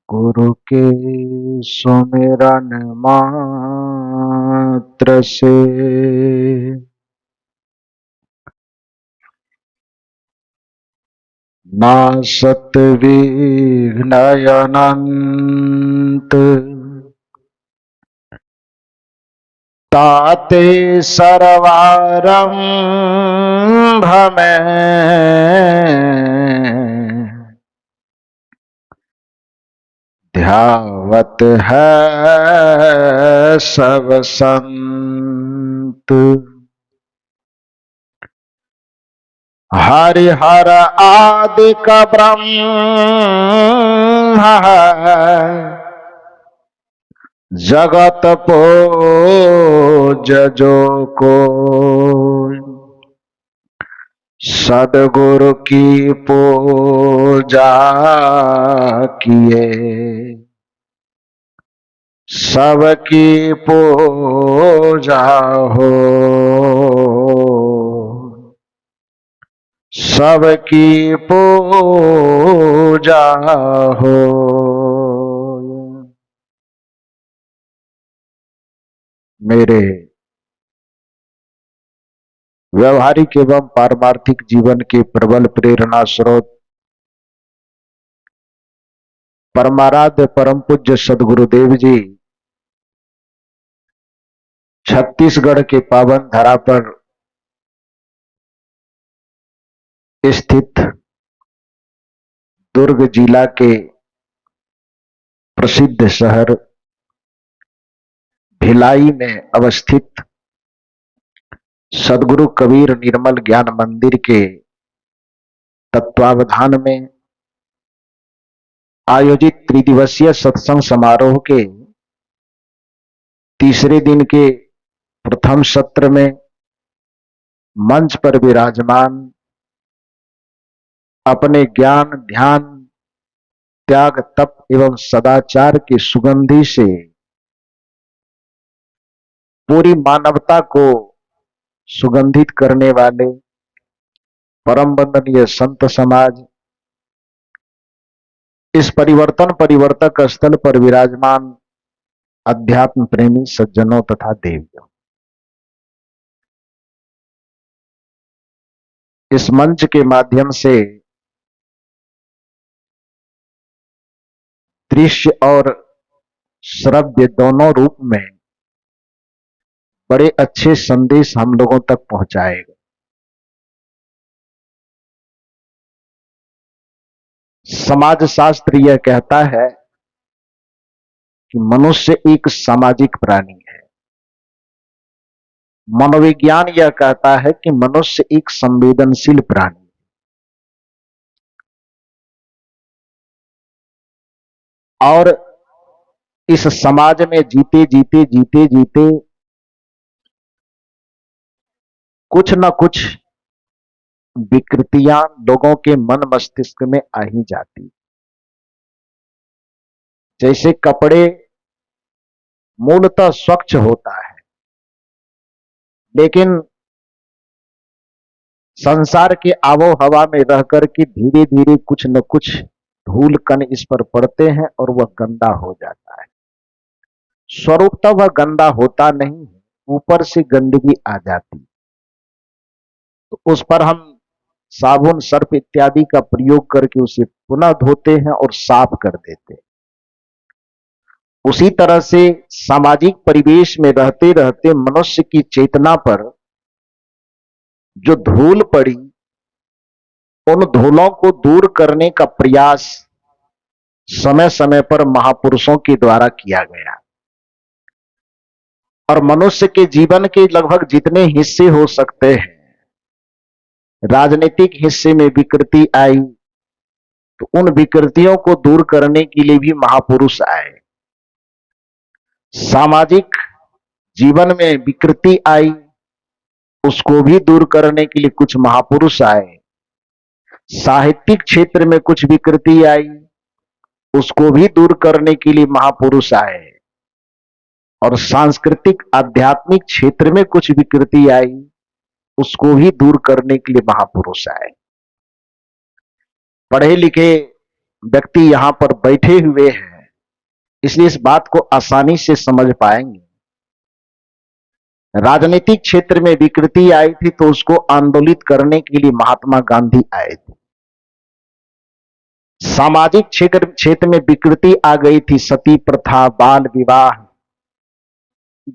गुरु के सुमिरन मात्र से नासत विघ्न अनंत ताते सर्वारंभ में ध्यावत है सब संत। हरिहर आदि का ब्रह्म है, जगत पूज जो को सदगुरु की पूजा किए सबकी पूजा हो, सबकी पूजा हो। मेरे व्यवहारिक एवं पारमार्थिक जीवन के प्रबल प्रेरणा स्रोत परमाराध्य परम पूज्य सदगुरुदेव जी छत्तीसगढ़ के पावन धरा पर स्थित दुर्ग जिला के प्रसिद्ध शहर भिलाई में अवस्थित सदगुरु कबीर निर्मल ज्ञान मंदिर के तत्वावधान में आयोजित त्रिदिवसीय सत्संग समारोह के तीसरे दिन के प्रथम सत्र में मंच पर विराजमान अपने ज्ञान ध्यान त्याग तप एवं सदाचार के सुगंधि से पूरी मानवता को सुगंधित करने वाले परम वंदनीय संत समाज, इस परिवर्तन परिवर्तक स्थल पर विराजमान अध्यात्म प्रेमी सज्जनों तथा देवियों, इस मंच के माध्यम से दृश्य और श्रव्य दोनों रूप में बड़े अच्छे संदेश हम लोगों तक पहुंचाएगा। समाज शास्त्र यह कहता है कि मनुष्य एक सामाजिक प्राणी है। मनोविज्ञान यह कहता है कि मनुष्य एक संवेदनशील प्राणी है। और इस समाज में जीते जीते जीते जीते कुछ न कुछ विकृतियां लोगों के मन मस्तिष्क में आ ही जाती। जैसे कपड़े मूलतः स्वच्छ होता है, लेकिन संसार के आबो हवा में रह करके धीरे धीरे कुछ न कुछ धूल कण इस पर पड़ते हैं और वह गंदा हो जाता है। स्वरूपतः वह गंदा होता नहीं है, ऊपर से गंदगी आ जाती, तो उस पर हम साबुन सर्फ इत्यादि का प्रयोग करके उसे पुनः धोते हैं और साफ कर देते हैं। उसी तरह से सामाजिक परिवेश में रहते रहते मनुष्य की चेतना पर जो धूल पड़ी, उन धूलों को दूर करने का प्रयास समय समय पर महापुरुषों के द्वारा किया गया। और मनुष्य के जीवन के लगभग जितने हिस्से हो सकते हैं, राजनीतिक हिस्से में विकृति आई तो उन विकृतियों को दूर करने के लिए भी महापुरुष आए। सामाजिक जीवन में विकृति आई, उसको भी दूर करने के लिए कुछ महापुरुष आए। साहित्यिक क्षेत्र में कुछ विकृति आई, उसको भी दूर करने के लिए महापुरुष आए। और सांस्कृतिक आध्यात्मिक क्षेत्र में कुछ विकृति आई, उसको भी दूर करने के लिए महापुरुष आए। पढ़े लिखे व्यक्ति यहां पर बैठे हुए हैं, इसलिए इस बात को आसानी से समझ पाएंगे। राजनीतिक क्षेत्र में विकृति आई थी तो उसको आंदोलित करने के लिए महात्मा गांधी आए थे। सामाजिक क्षेत्र में विकृति आ गई थी, सती प्रथा, बाल विवाह,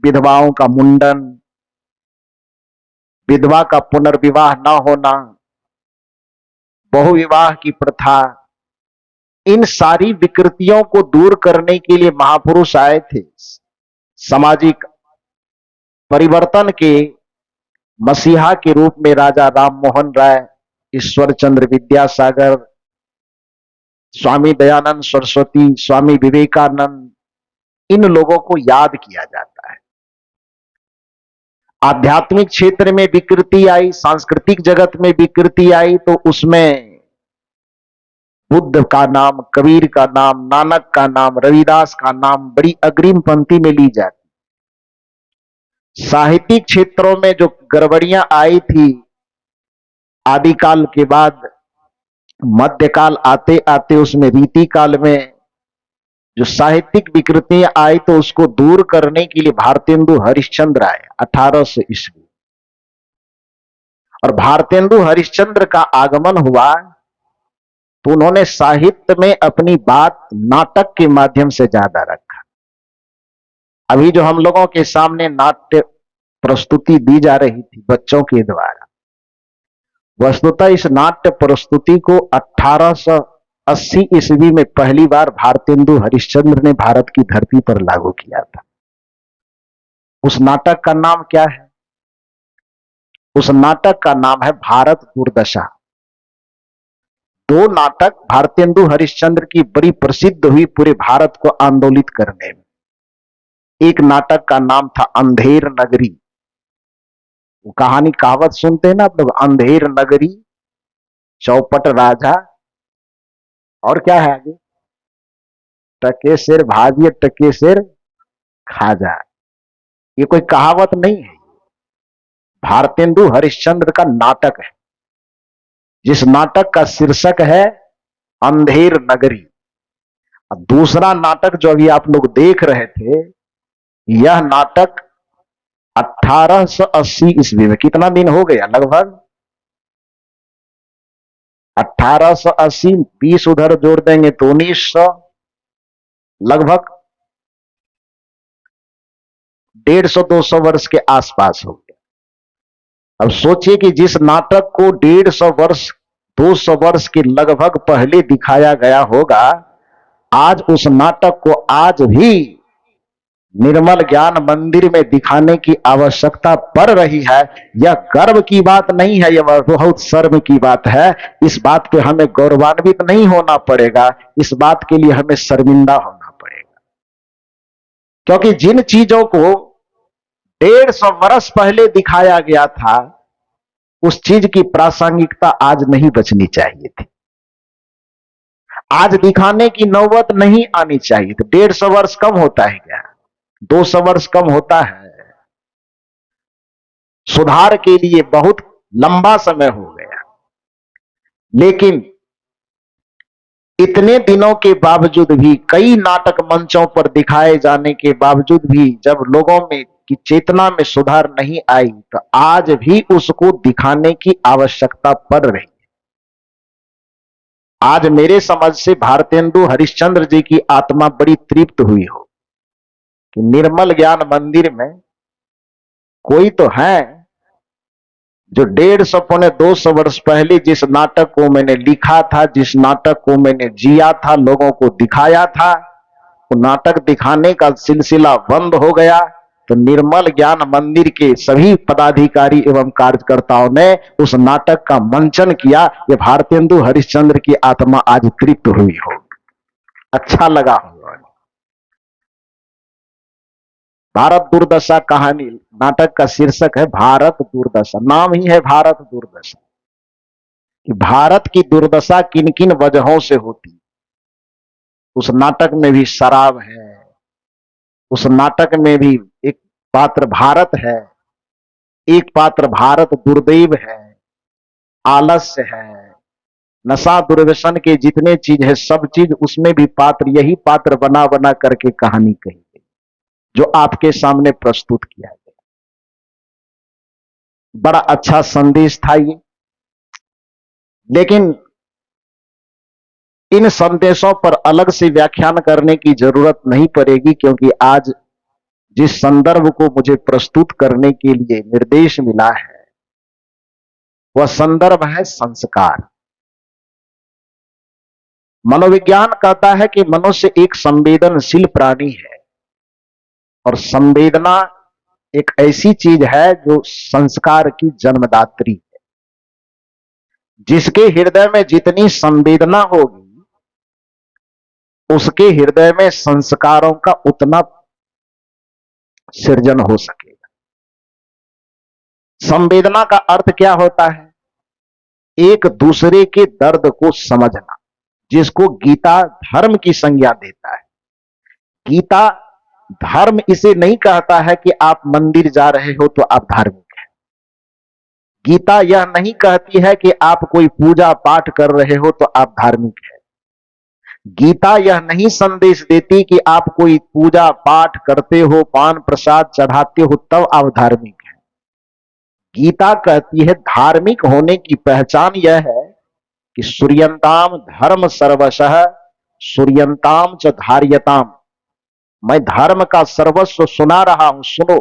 विधवाओं का मुंडन, विधवा का पुनर्विवाह न होना, बहुविवाह की प्रथा, इन सारी विकृतियों को दूर करने के लिए महापुरुष आए थे। सामाजिक परिवर्तन के मसीहा के रूप में राजा राम मोहन राय, ईश्वर चंद्र विद्यासागर, स्वामी दयानंद सरस्वती, स्वामी विवेकानंद, इन लोगों को याद किया जाता है। आध्यात्मिक क्षेत्र में विकृति आई, सांस्कृतिक जगत में विकृति आई तो उसमें बुद्ध का नाम, कबीर का नाम, नानक का नाम, रविदास का नाम बड़ी अग्रिम पंक्ति में ली जाती। साहित्यिक क्षेत्रों में जो गड़बड़ियां आई थी, आदिकाल के बाद मध्यकाल आते आते उसमें रीति काल में जो साहित्यिक विकृतियां आई तो उसको दूर करने के लिए भारतेंदु हरिश्चंद्र आए 1800 ईस्वी। और भारतेंदु हरिश्चंद्र का आगमन हुआ तो उन्होंने साहित्य में अपनी बात नाटक के माध्यम से ज्यादा रखा। अभी जो हम लोगों के सामने नाट्य प्रस्तुति दी जा रही थी बच्चों के द्वारा, वस्तुतः इस नाट्य प्रस्तुति को 1880 ईस्वी में पहली बार भारतेंदु हरिश्चंद्र ने भारत की धरती पर लागू किया था। उस नाटक का नाम क्या है? उस नाटक का नाम है भारत दुर्दशा। दो नाटक भारतेंदु हरिश्चंद्र की बड़ी प्रसिद्ध हुई पूरे भारत को आंदोलित करने में। एक नाटक का नाम था अंधेर नगरी। वो कहानी कहावत सुनते हैं ना आप लोग, अंधेर नगरी, चौपट राजा, और क्या है आगे, टके सिर भाजिए टके सिर खाजा। ये कोई कहावत नहीं है, भारतेंदु हरिश्चंद्र का नाटक है, जिस नाटक का शीर्षक है अंधेर नगरी। अब दूसरा नाटक जो अभी आप लोग देख रहे थे, यह नाटक 1880 ईस्वी में, कितना दिन हो गया, लगभग 1880, 20 उधर जोड़ देंगे तो 1900, लगभग 150-200 वर्ष के आसपास हो गया। अब सोचिए कि जिस नाटक को 150 वर्ष 200 वर्ष के लगभग पहले दिखाया गया होगा, आज उस नाटक को आज भी निर्मल ज्ञान मंदिर में दिखाने की आवश्यकता पड़ रही है। यह गर्व की बात नहीं है, यह बहुत शर्म की बात है। इस बात पे हमें गौरवान्वित नहीं होना पड़ेगा, इस बात के लिए हमें शर्मिंदा होना पड़ेगा। क्योंकि जिन चीजों को 150 वर्ष पहले दिखाया गया था, उस चीज की प्रासंगिकता आज नहीं बचनी चाहिए थी, आज दिखाने की नौबत नहीं आनी चाहिए थी। 150 वर्ष कम होता है क्या? 200 वर्ष कम होता है? सुधार के लिए बहुत लंबा समय हो गया। लेकिन इतने दिनों के बावजूद भी, कई नाटक मंचों पर दिखाए जाने के बावजूद भी, जब लोगों में की चेतना में सुधार नहीं आई, तो आज भी उसको दिखाने की आवश्यकता पड़ रही है। आज मेरे समझ से भारतेंदु हरिश्चंद्र जी की आत्मा बड़ी तृप्त हुई हो कि निर्मल ज्ञान मंदिर में कोई तो है जो 150-200 वर्ष पहले जिस नाटक को मैंने लिखा था, जिस नाटक को मैंने जिया था, लोगों को दिखाया था, वो नाटक दिखाने का सिलसिला बंद हो गया। तो निर्मल ज्ञान मंदिर के सभी पदाधिकारी एवं कार्यकर्ताओं ने उस नाटक का मंचन किया। ये भारतेंदु हरिश्चंद्र की आत्मा आज तृप्त हुई हो, अच्छा लगा होगा। भारत दुर्दशा कहानी, नाटक का शीर्षक है भारत दुर्दशा, नाम ही है भारत दुर्दशा। कि भारत की दुर्दशा किन किन वजहों से होती। उस नाटक में भी शराब है, उस नाटक में भी एक पात्र भारत है, एक पात्र भारत दुर्दैव है, आलस्य है, नशा दुर्व्यसन के जितने चीज है सब चीज उसमें भी पात्र, यही पात्र बना बना करके कहानी कही गई जो आपके सामने प्रस्तुत किया गया। बड़ा अच्छा संदेश था ये, लेकिन इन संदेशों पर अलग से व्याख्यान करने की जरूरत नहीं पड़ेगी, क्योंकि आज जिस संदर्भ को मुझे प्रस्तुत करने के लिए निर्देश मिला है वह संदर्भ है संस्कार। मनोविज्ञान कहता है कि मनुष्य एक संवेदनशील प्राणी है और संवेदना एक ऐसी चीज है जो संस्कार की जन्मदात्री है। जिसके हृदय में जितनी संवेदना होगी उसके हृदय में संस्कारों का उतना सृजन हो सकेगा। संवेदना का अर्थ क्या होता है? एक दूसरे के दर्द को समझना, जिसको गीता धर्म की संज्ञा देता है। गीता धर्म इसे नहीं कहता है कि आप मंदिर जा रहे हो तो आप धार्मिक हैं। गीता यह नहीं कहती है कि आप कोई पूजा पाठ कर रहे हो तो आप धार्मिक हैं। गीता यह नहीं संदेश देती कि आप कोई पूजा पाठ करते हो, पान प्रसाद चढ़ाते हो तब आप धार्मिक हैं। गीता कहती है धार्मिक होने की पहचान यह है कि सूर्यंताम धर्म सर्वशः सूर्यंताम च धार्यताम। मैं धर्म का सर्वस्व सुना रहा हूं, सुनो।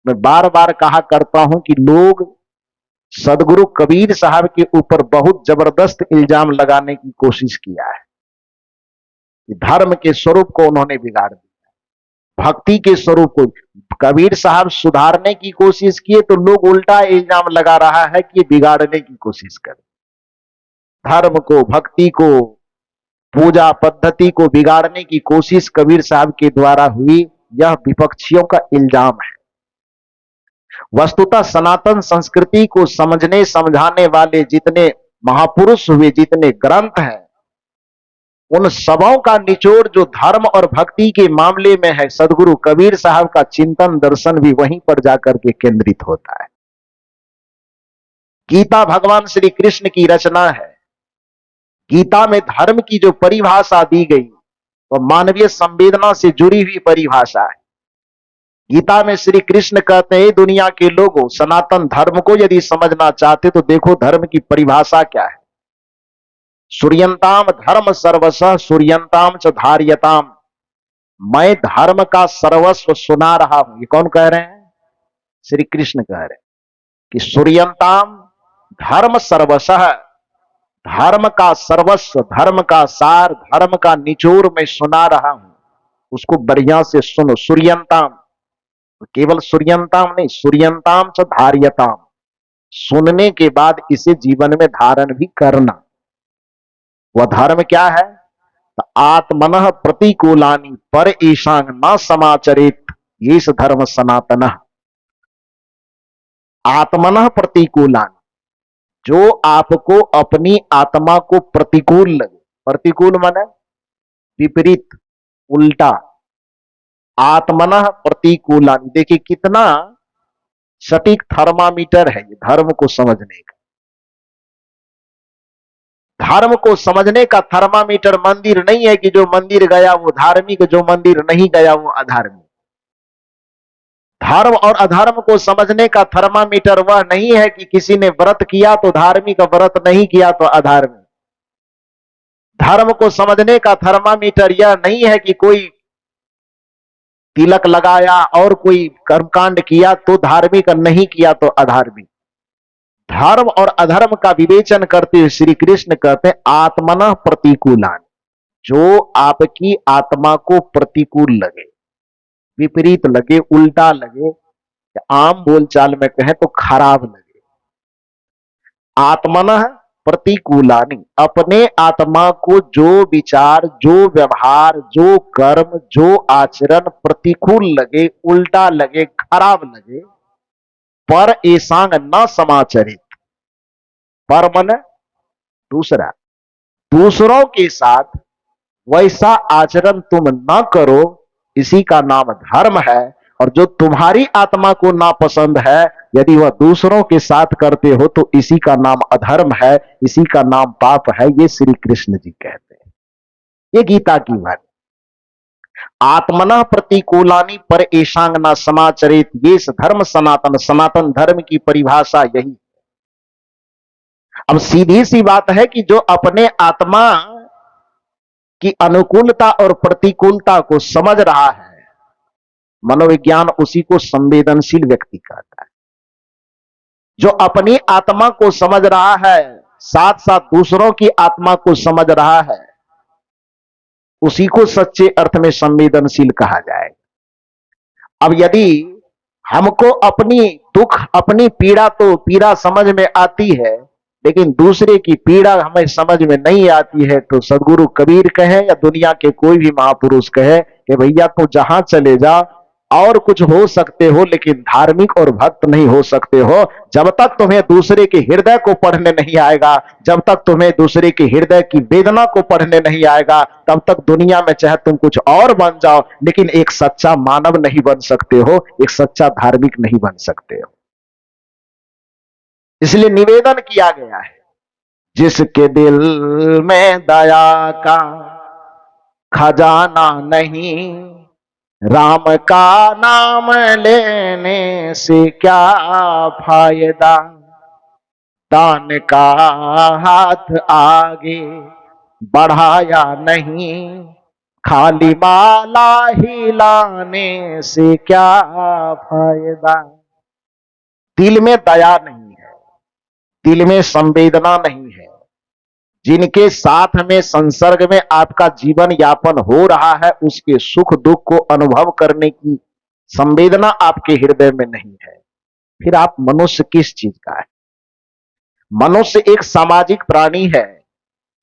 मैं बार बार कहा करता हूं कि लोग सदगुरु कबीर साहब के ऊपर बहुत जबरदस्त इल्जाम लगाने की कोशिश किया है कि धर्म के स्वरूप को उन्होंने बिगाड़ दिया, भक्ति के स्वरूप को। कबीर साहब सुधारने की कोशिश किए तो लोग उल्टा इल्जाम लगा रहा है कि बिगाड़ने की कोशिश कर। धर्म को, भक्ति को, पूजा पद्धति को बिगाड़ने की कोशिश कबीर साहब के द्वारा हुई, यह विपक्षियों का इल्जाम है। वस्तुतः सनातन संस्कृति को समझने समझाने वाले जितने महापुरुष हुए, जितने ग्रंथ हैं, उन सबों का निचोड़ जो धर्म और भक्ति के मामले में है, सदगुरु कबीर साहब का चिंतन दर्शन भी वहीं पर जाकर के केंद्रित होता है। गीता भगवान श्री कृष्ण की रचना है। गीता में धर्म की जो परिभाषा दी गई वह मानवीय संवेदना से जुड़ी हुई परिभाषा है। गीता में श्री कृष्ण कहते हैं दुनिया के लोगों, सनातन धर्म को यदि समझना चाहते तो देखो धर्म की परिभाषा क्या है। सूर्यंताम धर्म सर्वस्व सूर्यंताम च धार्यताम। मैं धर्म का सर्वस्व सुना रहा हूं। ये कौन कह रहे हैं? श्री कृष्ण कह रहे हैं कि सूर्यंताम धर्म सर्वस्व, धर्म का सर्वस्व, धर्म का सार, धर्म का निचोड़ मैं सुना रहा हूं, उसको बढ़िया से सुनो। सूर्यंताम, केवल सूर्यंताम नहीं, सूर्यंताम च धार्यताम। सुनने के बाद इसे जीवन में धारण भी करना। वह धर्म क्या है? आत्मनः प्रतिकूलानि पर ईशांग न समाचरित, ये धर्म सनातन। आत्मनः प्रतिकूलानि, जो आपको अपनी आत्मा को प्रतिकूल लगे। प्रतिकूल माने विपरीत, उल्टा। आत्मनः प्रतिकूलानि, देखिए कितना सटीक थर्मामीटर है ये धर्म को समझने का। धर्म को समझने का थर्मामीटर मंदिर नहीं है कि जो मंदिर गया वो धार्मिक, जो मंदिर नहीं गया वो अधार्मिक। धर्म और अधर्म को समझने का थर्मामीटर वह नहीं है कि किसी ने व्रत किया तो धार्मिक, व्रत नहीं किया तो अधार्मिक। धर्म को समझने का थर्मामीटर यह नहीं है कि कोई तिलक लगाया और कोई कर्मकांड किया तो धार्मिक, नहीं किया तो अधार्मिक। धर्म और अधर्म का विवेचन करते हुए श्री कृष्ण कहते हैं आत्मनः प्रतिकूलान, जो आपकी आत्मा को प्रतिकूल लगे, विपरीत लगे, उल्टा लगे, आम बोलचाल में कहें तो खराब लगे। आत्मनः प्रतिकूलानि, अपने आत्मा को जो विचार, जो व्यवहार, जो कर्म, जो आचरण प्रतिकूल लगे, उल्टा लगे, खराब लगे, पर ऐसांग न समाचरित। पर मन दूसरा, दूसरों के साथ वैसा आचरण तुम न करो, इसी का नाम धर्म है। और जो तुम्हारी आत्मा को नापसंद है, यदि वह दूसरों के साथ करते हो तो इसी का नाम अधर्म है, इसी का नाम पाप है। ये श्री कृष्ण जी कहते हैं, ये गीता की वाणी। आत्मना प्रतिकूलानी पर ऐशांगना समाचरित, ये धर्म सनातन, सनातन धर्म की परिभाषा यही। अब सीधी सी बात है कि जो अपने आत्मा की अनुकूलता और प्रतिकूलता को समझ रहा है, मनोविज्ञान उसी को संवेदनशील व्यक्ति कहता है। जो अपनी आत्मा को समझ रहा है, साथ साथ दूसरों की आत्मा को समझ रहा है, उसी को सच्चे अर्थ में संवेदनशील कहा जाएगा। अब यदि हमको अपनी दुख, अपनी पीड़ा तो पीड़ा समझ में आती है, लेकिन दूसरे की पीड़ा हमें समझ में नहीं आती है, तो सदगुरु कबीर कहे या दुनिया के कोई भी महापुरुष कहे कि भैया तो जहां चले जा और कुछ हो सकते हो, लेकिन धार्मिक और भक्त नहीं हो सकते हो। जब तक तुम्हें दूसरे के हृदय को पढ़ने नहीं आएगा, जब तक तुम्हें दूसरे के हृदय की वेदना को पढ़ने नहीं आएगा, तब तक दुनिया में चाहे तुम कुछ और बन जाओ, लेकिन एक सच्चा मानव नहीं बन सकते हो, एक सच्चा धार्मिक नहीं बन सकते हो। इसलिए निवेदन किया गया है, जिसके दिल में दया का खजाना नहीं, राम का नाम लेने से क्या फायदा। दान का हाथ आगे बढ़ाया नहीं, खाली माला हिलाने से क्या फायदा। दिल में दया नहीं है, दिल में संवेदना नहीं है, जिनके साथ में संसर्ग में आपका जीवन यापन हो रहा है, उसके सुख दुख को अनुभव करने की संवेदना आपके हृदय में नहीं है, फिर आप मनुष्य किस चीज का है। मनुष्य एक सामाजिक प्राणी है,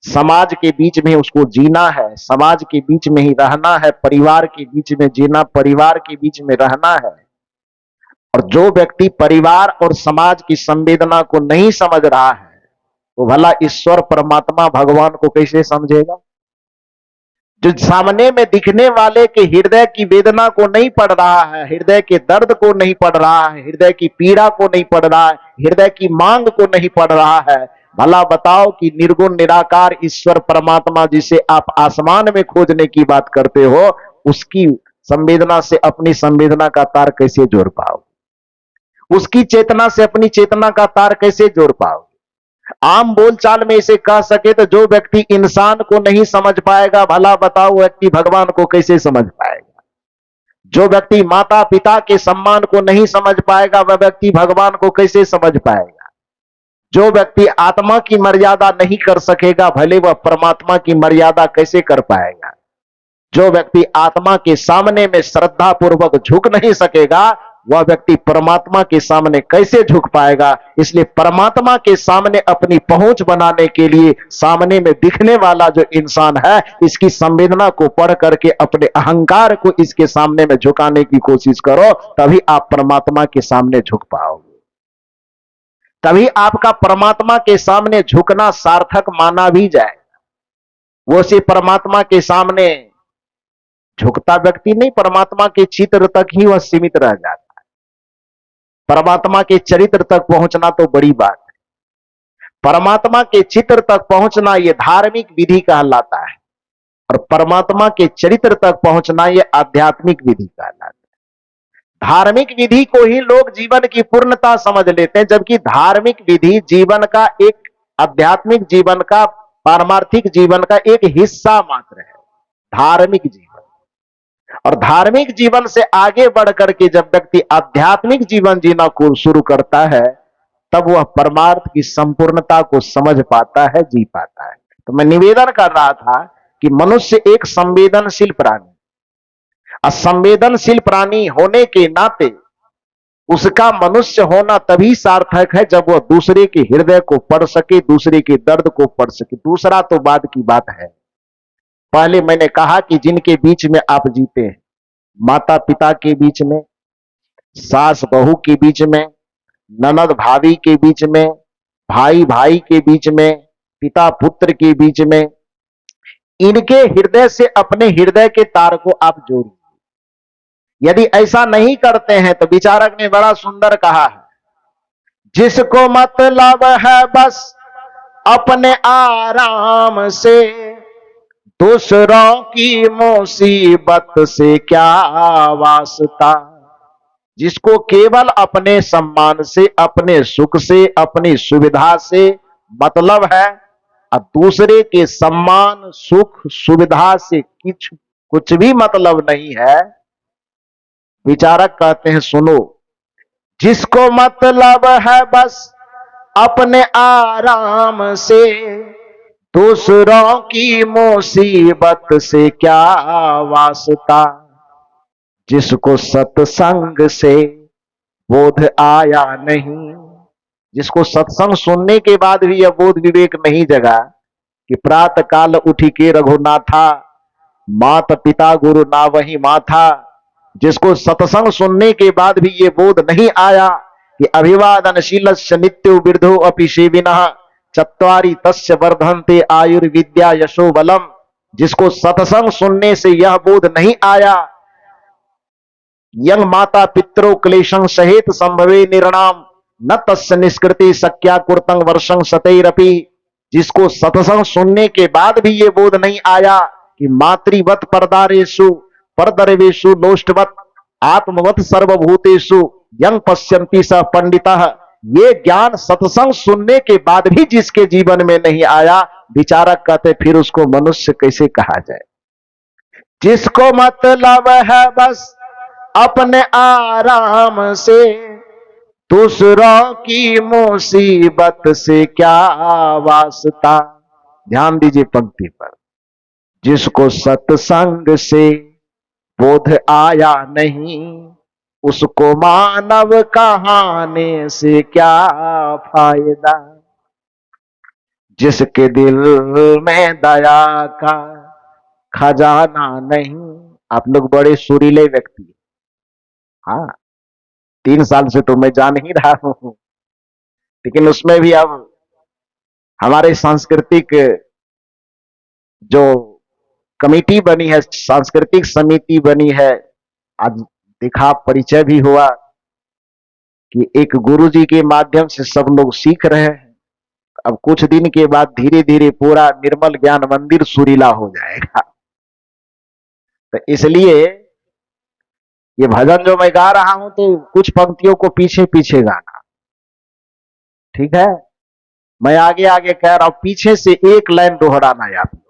समाज के बीच में उसको जीना है, समाज के बीच में ही रहना है, परिवार के बीच में जीना, परिवार के बीच में रहना है। और जो व्यक्ति परिवार और समाज की संवेदना को नहीं समझ रहा है, वो भला ईश्वर परमात्मा भगवान को कैसे समझेगा। जो सामने में दिखने वाले के हृदय की वेदना को नहीं पढ़ रहा है, हृदय के दर्द को नहीं पढ़ रहा है, हृदय की पीड़ा को नहीं पढ़ रहा है, हृदय की मांग को नहीं पढ़ रहा है, भला बताओ कि निर्गुण निराकार ईश्वर परमात्मा जिसे आप आसमान में खोजने की बात करते हो, उसकी संवेदना से अपनी संवेदना का तार कैसे जोड़ पाओ, उसकी चेतना से अपनी चेतना का तार कैसे जोड़ पाओ। आम बोलचाल में इसे कह सके तो जो व्यक्ति इंसान को नहीं समझ पाएगा, भला बताओ व्यक्ति भगवान को कैसे समझ पाएगा। जो व्यक्ति माता पिता के सम्मान को नहीं समझ पाएगा, वह व्यक्ति भगवान को कैसे समझ पाएगा। जो व्यक्ति आत्मा की मर्यादा नहीं कर सकेगा, भले वह परमात्मा की मर्यादा कैसे कर पाएगा। जो व्यक्ति आत्मा के सामने में श्रद्धा पूर्वक झुक नहीं सकेगा, वह व्यक्ति परमात्मा के सामने कैसे झुक पाएगा। इसलिए परमात्मा के सामने अपनी पहुंच बनाने के लिए सामने में दिखने वाला जो इंसान है, इसकी संवेदना को पढ़ करके अपने अहंकार को इसके सामने में झुकाने की कोशिश करो, तभी आप परमात्मा के सामने झुक पाओगे, तभी आपका परमात्मा के सामने झुकना सार्थक माना भी जाएगा। वो सिर्फ परमात्मा के सामने झुकता व्यक्ति नहीं, परमात्मा के चित्र तक ही वह सीमित रह जाता है। परमात्मा के चरित्र तक पहुंचना तो बड़ी बात है। परमात्मा के चित्र तक पहुंचना यह धार्मिक विधि कहलाता है, और परमात्मा के चरित्र तक पहुंचना यह आध्यात्मिक विधि कहलाता है। धार्मिक विधि को ही लोग जीवन की पूर्णता समझ लेते हैं, जबकि धार्मिक विधि जीवन का एक, आध्यात्मिक जीवन का, पारमार्थिक जीवन का एक हिस्सा मात्र है, धार्मिक जीवन। और धार्मिक जीवन से आगे बढ़ करके जब व्यक्ति आध्यात्मिक जीवन जीना को शुरू करता है, तब वह परमार्थ की संपूर्णता को समझ पाता है, जी पाता है। तो मैं निवेदन कर रहा था कि मनुष्य एक संवेदनशील प्राणी, असंवेदनशील प्राणी होने के नाते उसका मनुष्य होना तभी सार्थक है जब वह दूसरे के हृदय को पढ़ सके, दूसरे के दर्द को पढ़ सके। दूसरा तो बाद की बात है। पहले मैंने कहा कि जिनके बीच में आप जीते हैं, माता पिता के बीच में, सास बहू के बीच में, ननद भाभी के बीच में, भाई भाई के बीच में, पिता पुत्र के बीच में, इनके हृदय से अपने हृदय के तार को आप जोड़िए। यदि ऐसा नहीं करते हैं तो विचारक ने बड़ा सुंदर कहा है, जिसको मतलब है बस अपने आराम से, दूसरों की मुसीबत से क्या वास्ता। जिसको केवल अपने सम्मान से, अपने सुख से, अपनी सुविधा से मतलब है, और दूसरे के सम्मान, सुख, सुविधा से कुछ भी मतलब नहीं है, विचारक कहते हैं सुनो, जिसको मतलब है बस अपने आराम से, दूसरों की मुसीबत से क्या वास्ता। जिसको सत्संग से बोध आया नहीं, जिसको सत्संग सुनने के बाद भी यह बोध विवेक नहीं जगा कि प्रातः काल उठी के रघुनाथा, माता पिता गुरु ना वही माथा। जिसको सत्संग सुनने के बाद भी ये बोध नहीं आया कि अभिवादनशीलस्य नित्यो वृद्धो अपि सेविनः चत्वारि तस्य वर्धन्ते आयुर्विद्या यशो बलम। जिसको सत्संग सुनने से यह बोध नहीं आया, यंग माता पितरो क्लेशं सहित संभवे निर्णाम, न तस्य निष्कृति शक्या कुर्तंग वर्षं सतैरपि। जिसको सत्संग सुनने के बाद भी ये बोध नहीं आया कि मातृवत परदारेषु परदरवेषु लोष्टवत आत्मवत सर्वभूतेषु यंग पश्यन्ति स पंडितः। ये ज्ञान सत्संग सुनने के बाद भी जिसके जीवन में नहीं आया, विचारक कहते फिर उसको मनुष्य कैसे कहा जाए। जिसको मतलब है बस अपने आराम से, दूसरों की मुसीबत से क्या वास्ता। ध्यान दीजिए पंक्ति पर, जिसको सत्संग से बोध आया नहीं, उसको मानव कहाने से क्या फायदा। जिसके दिल में दया का खजाना नहीं। आप लोग बड़े सुरीले व्यक्ति, हाँ 3 साल से तो मैं जान ही रहा हूं, लेकिन उसमें भी अब हमारे सांस्कृतिक जो कमेटी बनी है, सांस्कृतिक समिति बनी है, आज दिखा परिचय भी हुआ कि एक गुरुजी के माध्यम से सब लोग सीख रहे हैं। अब कुछ दिन के बाद धीरे धीरे पूरा निर्मल ज्ञान मंदिर सुरीला हो जाएगा। तो इसलिए ये भजन जो मैं गा रहा हूं तो कुछ पंक्तियों को पीछे पीछे गाना, ठीक है। मैं आगे आगे कह रहा हूं, पीछे से एक लाइन दोहराना है आप लोग।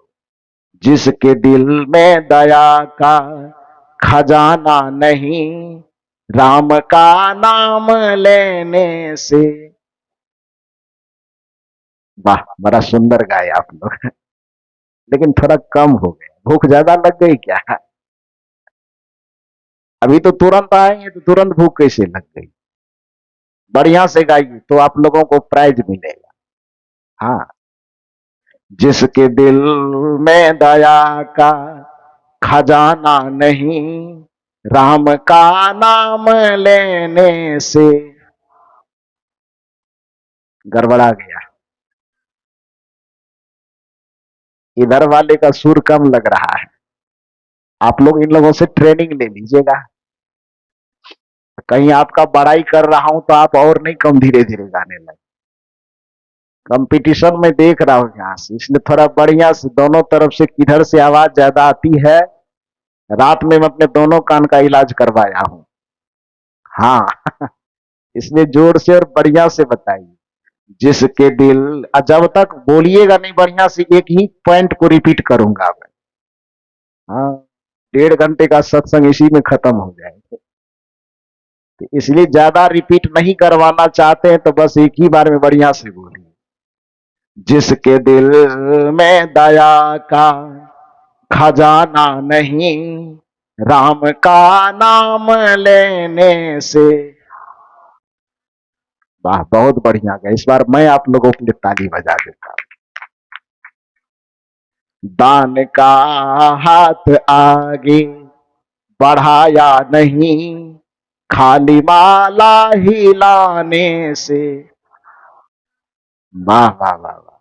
जिसके दिल में दया का खजाना नहीं, राम का नाम लेने से। वाह, बड़ा सुंदर गाए आप लोग, लेकिन थोड़ा कम हो गया। भूख ज्यादा लग गई क्या? अभी तो तुरंत आएंगे तो तुरंत भूख कैसे लग गई? बढ़िया से गाइए तो आप लोगों को प्राइज मिलेगा। हाँ, जिसके दिल में दया का खजाना नहीं, राम का नाम लेने से। गड़बड़ा गया, इधर वाले का सुर कम लग रहा है। आप लोग इन लोगों से ट्रेनिंग ले लीजिएगा। कहीं आपका बड़ाई कर रहा हूं तो आप और नहीं कम धीरे धीरे गाने लगे। कंपटीशन में देख रहा हूं यहां से, इसलिए थोड़ा बढ़िया से दोनों तरफ से किधर से आवाज ज्यादा आती है। रात में मैं अपने दोनों कान का इलाज करवाया हूं। हाँ इसलिए जोर से और बढ़िया से बताइए। जिसके दिल, जब तक बोलिएगा नहीं बढ़िया से, एक ही पॉइंट को रिपीट करूंगा मैं। हाँ, 1.5 घंटे का सत्संग इसी में खत्म हो जाएगा, तो इसलिए ज्यादा रिपीट नहीं करवाना चाहते हैं तो बस एक ही बार में बढ़िया से बोलिए। जिसके दिल में दया का खजाना नहीं, राम का नाम लेने से। वाह, बहुत बढ़िया गया। इस बार मैं आप लोगों के लिए ताली बजा देता हूं। दान का हाथ आगे बढ़ाया नहीं, खाली माला हिलाने से। वाह वाह वाह वाह।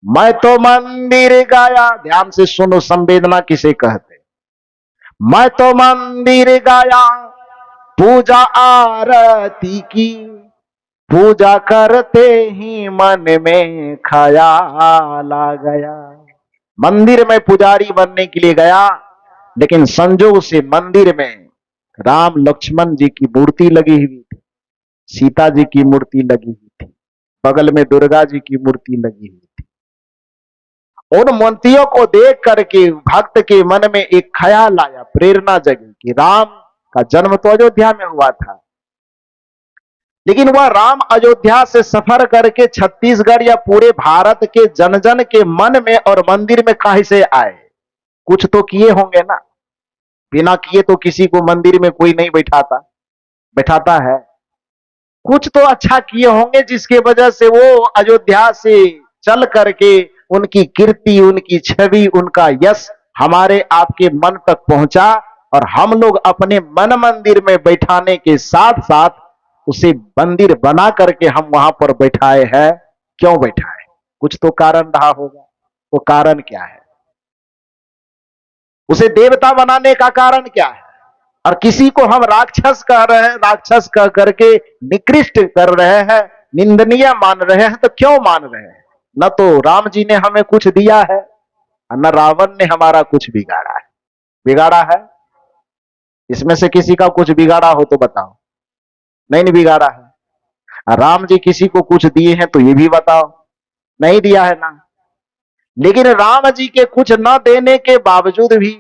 मैं तो मंदिर गया, ध्यान से सुनो, संवेदना किसे कहते। मैं तो मंदिर गया, पूजा आरती की, पूजा करते ही मन में ख्याल आ गया। मंदिर में पुजारी बनने के लिए गया, लेकिन संजोग से मंदिर में राम लक्ष्मण जी की मूर्ति लगी हुई थी, सीता जी की मूर्ति लगी हुई थी, बगल में दुर्गा जी की मूर्ति लगी हुई थी। उन मूर्तियों को देख करके भक्त के मन में एक ख्याल आया, प्रेरणा जगी कि राम का जन्म तो अयोध्या में हुआ था, लेकिन वह राम अयोध्या से सफर करके छत्तीसगढ़ या पूरे भारत के जन जन के मन में और मंदिर में काहे से आए? कुछ तो किए होंगे ना। बिना किए तो किसी को मंदिर में कोई नहीं बैठाता है। कुछ तो अच्छा किए होंगे जिसके वजह से वो अयोध्या से चल करके उनकी कीर्ति, उनकी छवि, उनका यश हमारे आपके मन तक पहुंचा, और हम लोग अपने मन मंदिर में बैठाने के साथ साथ उसे मंदिर बना करके हम वहां पर बैठाए हैं। क्यों बैठाए? कुछ तो कारण रहा होगा। वो कारण क्या है? उसे देवता बनाने का कारण क्या है? और किसी को हम राक्षस कह रहे हैं, राक्षस कह करके निकृष्ट कर रहे हैं, निंदनीय मान रहे हैं, तो क्यों मान रहे हैं? न तो राम जी ने हमें कुछ दिया है, न रावण ने हमारा कुछ बिगाड़ा है। बिगाड़ा है? इसमें से किसी का कुछ बिगाड़ा हो तो बताओ। नहीं बिगाड़ा है। राम जी किसी को कुछ दिए हैं तो ये भी बताओ। नहीं दिया है ना। लेकिन राम जी के कुछ न देने के बावजूद भी,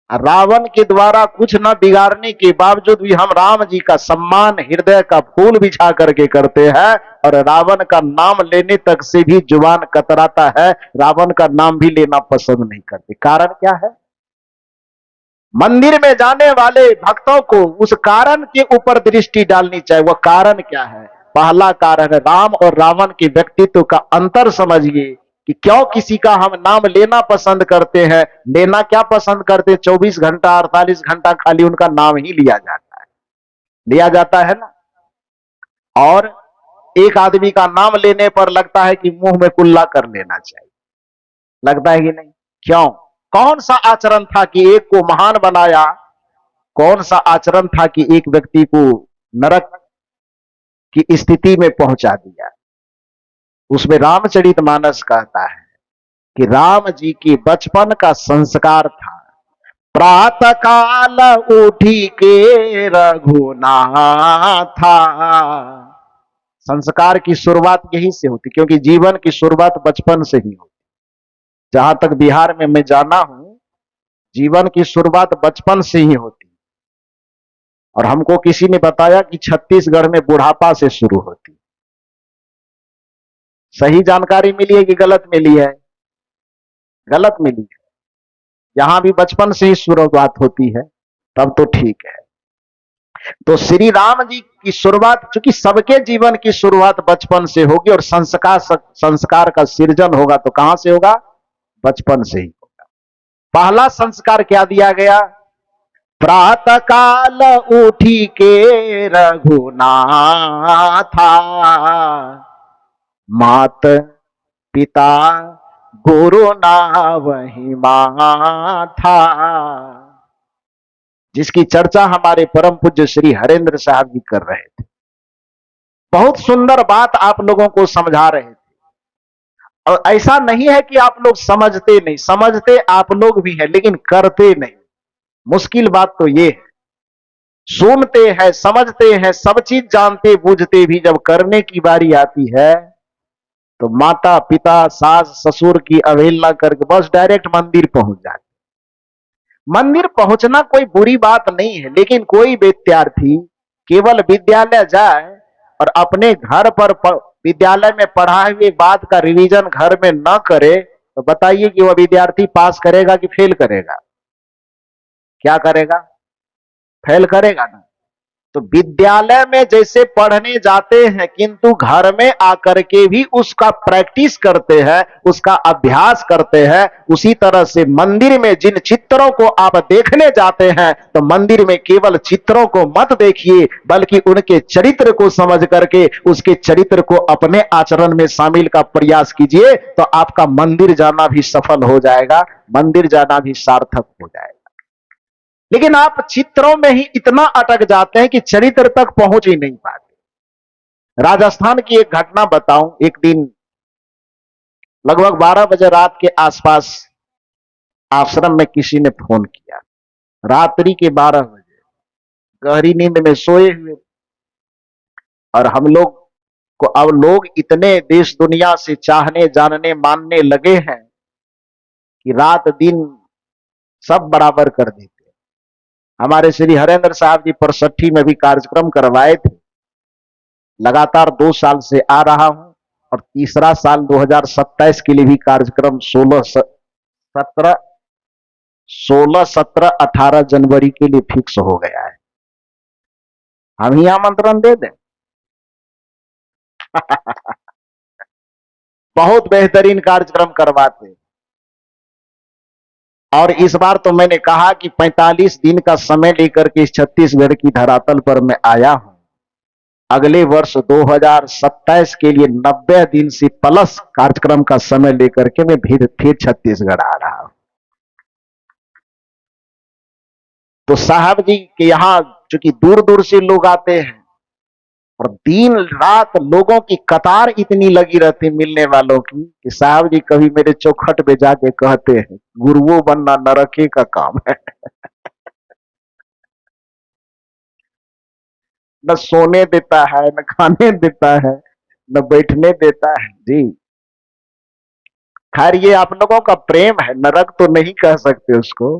रावण के द्वारा कुछ न बिगाड़ने के बावजूद भी हम राम जी का सम्मान हृदय का फूल बिछा करके करते हैं, और रावण का नाम लेने तक से भी जुबान कतराता है, रावण का नाम भी लेना पसंद नहीं करते। कारण क्या है? मंदिर में जाने वाले भक्तों को उस कारण के ऊपर दृष्टि डालनी चाहिए। वह कारण क्या है? पहला कारण है, राम और रावण के व्यक्तित्व का अंतर समझिए कि क्यों किसी का हम नाम लेना पसंद करते हैं। लेना क्या पसंद करते? 24 घंटा 48 घंटा खाली उनका नाम ही लिया जाता है ना। और एक आदमी का नाम लेने पर लगता है कि मुंह में कुल्ला कर लेना चाहिए। लगता है कि नहीं? क्यों? कौन सा आचरण था कि एक को महान बनाया? कौन सा आचरण था कि एक व्यक्ति को नरक की स्थिति में पहुंचा दिया? उसमें रामचरितमानस कहता है कि राम जी के बचपन का संस्कार था, प्रातः काल उठी के रघुनाथा। संस्कार की शुरुआत यही से होती, क्योंकि जीवन की शुरुआत बचपन से ही होती। जहां तक बिहार में मैं जाना हूं, जीवन की शुरुआत बचपन से ही होती। और हमको किसी ने बताया कि छत्तीसगढ़ में बुढ़ापा से शुरू होती। सही जानकारी मिली है कि गलत मिली है? गलत मिली है। यहां भी बचपन से ही शुरुआत होती है, तब तो ठीक है। तो श्री राम जी की शुरुआत, चूंकि सबके जीवन की शुरुआत बचपन से होगी, और संस्कार का सृजन होगा तो कहां से होगा? बचपन से ही होगा। पहला संस्कार क्या दिया गया? प्रातः काल उठी के रघुनाथा, मात पिता गुरु नावहि माथा। जिसकी चर्चा हमारे परम पूज्य श्री हरेंद्र साहब जी कर रहे थे। बहुत सुंदर बात आप लोगों को समझा रहे थे। और ऐसा नहीं है कि आप लोग समझते नहीं, समझते आप लोग भी हैं, लेकिन करते नहीं। मुश्किल बात तो ये है। सुनते हैं, समझते हैं, सब चीज जानते बूझते भी जब करने की बारी आती है तो माता पिता सास ससुर की अवहेलना करके बस डायरेक्ट मंदिर पहुंच जाते। मंदिर पहुंचना कोई बुरी बात नहीं है, लेकिन कोई विद्यार्थी केवल विद्यालय जाए और अपने घर पर विद्यालय में पढ़ाए हुए बात का रिवीजन घर में न करे, तो बताइए कि वह विद्यार्थी पास करेगा कि फेल करेगा? क्या करेगा? फेल करेगा ना। तो विद्यालय में जैसे पढ़ने जाते हैं, किंतु घर में आकर के भी उसका प्रैक्टिस करते हैं, उसका अभ्यास करते हैं, उसी तरह से मंदिर में जिन चित्रों को आप देखने जाते हैं, तो मंदिर में केवल चित्रों को मत देखिए, बल्कि उनके चरित्र को समझ करके उसके चरित्र को अपने आचरण में शामिल का प्रयास कीजिए, तो आपका मंदिर जाना भी सफल हो जाएगा, मंदिर जाना भी सार्थक हो जाएगा। लेकिन आप चित्रों में ही इतना अटक जाते हैं कि चरित्र तक पहुंच ही नहीं पाते। राजस्थान की एक घटना बताऊं। एक दिन लगभग 12 बजे रात के आसपास आश्रम में किसी ने फोन किया, रात्रि के 12 बजे, गहरी नींद में सोए हुए। और हम लोग को अब लोग इतने देश दुनिया से चाहने जानने मानने लगे हैं कि रात दिन सब बराबर कर देते हैं। हमारे श्री हरेंद्र साहब जी 65 में भी कार्यक्रम करवाए थे। लगातार 2 साल से आ रहा हूं और तीसरा साल 2027 के लिए भी कार्यक्रम 16, 17, 18 के लिए फिक्स हो गया है। हम ही आमंत्रण दे दें। बहुत बेहतरीन कार्यक्रम करवाते। और इस बार तो मैंने कहा कि 45 दिन का समय लेकर के इस छत्तीसगढ़ की धरातल पर मैं आया हूं। अगले वर्ष 2027 के लिए 90 दिन से प्लस कार्यक्रम का समय लेकर के मैं फिर छत्तीसगढ़ आ रहा हूं। तो साहब जी के यहां चूंकि दूर दूर से लोग आते हैं और दिन रात लोगों की कतार इतनी लगी रहती मिलने वालों की कि साहब जी कभी मेरे चौखट पे जाके कहते हैं, गुरुओं बनना नरके का काम है। न सोने देता है, न खाने देता है, न बैठने देता है जी। खैर ये आप लोगों का प्रेम है, नरक तो नहीं कह सकते उसको।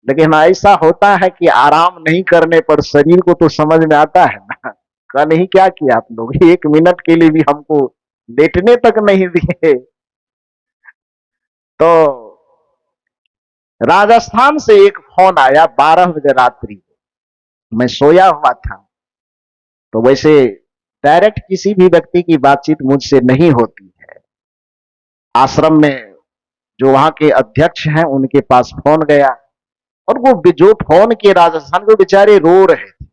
लेकिन ऐसा होता है कि आराम नहीं करने पर शरीर को तो समझ में आता है ना। कल ही क्या किया आप लोग, 1 मिनट के लिए भी हमको लेटने तक नहीं दिए। तो राजस्थान से एक फोन आया 12 बजे रात्रि। मैं सोया हुआ था। तो वैसे डायरेक्ट किसी भी व्यक्ति की बातचीत मुझसे नहीं होती है। आश्रम में जो वहां के अध्यक्ष हैं उनके पास फोन गया और वो जो फोन किए राजस्थान को बेचारे रो रहे थे।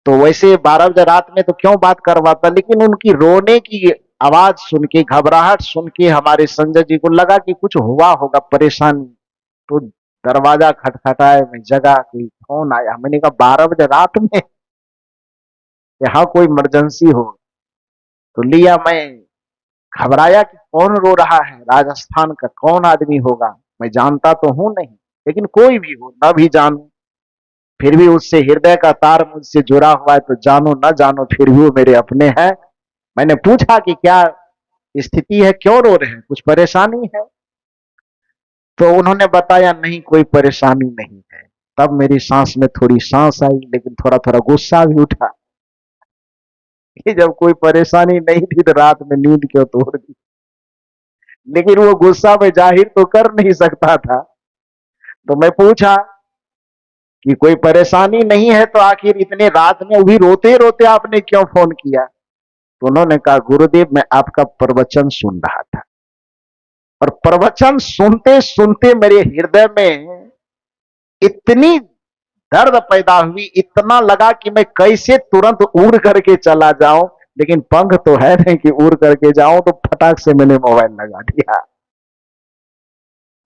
तो वैसे 12 बजे रात में तो क्यों बात करवाता, लेकिन उनकी रोने की आवाज सुन के, घबराहट सुन के हमारे संजय जी को लगा कि कुछ हुआ होगा, परेशानी। तो दरवाजा खटखटाए, मैं जगा कि फोन आया। मैंने कहा 12 बजे रात में यहाँ कोई इमरजेंसी हो। तो लिया, मैं घबराया कि कौन रो रहा है, राजस्थान का कौन आदमी होगा। मैं जानता तो हूं नहीं, लेकिन कोई भी हो, न भी जानू फिर भी उससे हृदय का तार मुझसे जुड़ा हुआ है, तो जानो न जानो फिर भी वो मेरे अपने हैं। मैंने पूछा कि क्या स्थिति है, क्यों रो रहे हैं, कुछ परेशानी है। तो उन्होंने बताया नहीं, कोई परेशानी नहीं है। तब मेरी सांस में थोड़ी सांस आई, लेकिन थोड़ा थोड़ा गुस्सा भी उठा कि जब कोई परेशानी नहीं थी तो रात में नींद क्यों तोड़ दी। लेकिन वो गुस्सा में जाहिर तो कर नहीं सकता था। तो मैं पूछा कि कोई परेशानी नहीं है तो आखिर इतने रात में भी रोते रोते आपने क्यों फोन किया। तो उन्होंने कहा, गुरुदेव मैं आपका प्रवचन सुन रहा था और प्रवचन सुनते सुनते मेरे हृदय में इतनी दर्द पैदा हुई, इतना लगा कि मैं कैसे तुरंत उड़ करके चला जाऊं, लेकिन पंख तो है नहीं कि उड़ करके जाऊं। तो फटाक से मैंने मोबाइल लगा दिया।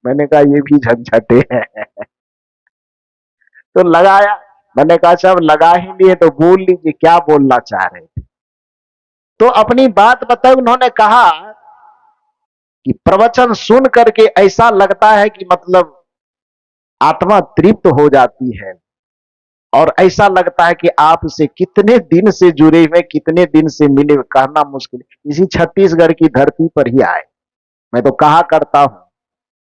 मैंने कहा ये भी झंझटे हैं। तो लगाया। मैंने कहा अच्छा अब लगा ही लिए तो बोल लीजिए, क्या बोलना चाह रहे थे। तो अपनी बात बताई। उन्होंने कहा कि प्रवचन सुन करके ऐसा लगता है कि मतलब आत्मा तृप्त हो जाती है और ऐसा लगता है कि आपसे कितने दिन से जुड़े हुए, कितने दिन से मिले, कहना मुश्किल। इसी छत्तीसगढ़ की धरती पर ही आए। मैं तो कहा करता हूं,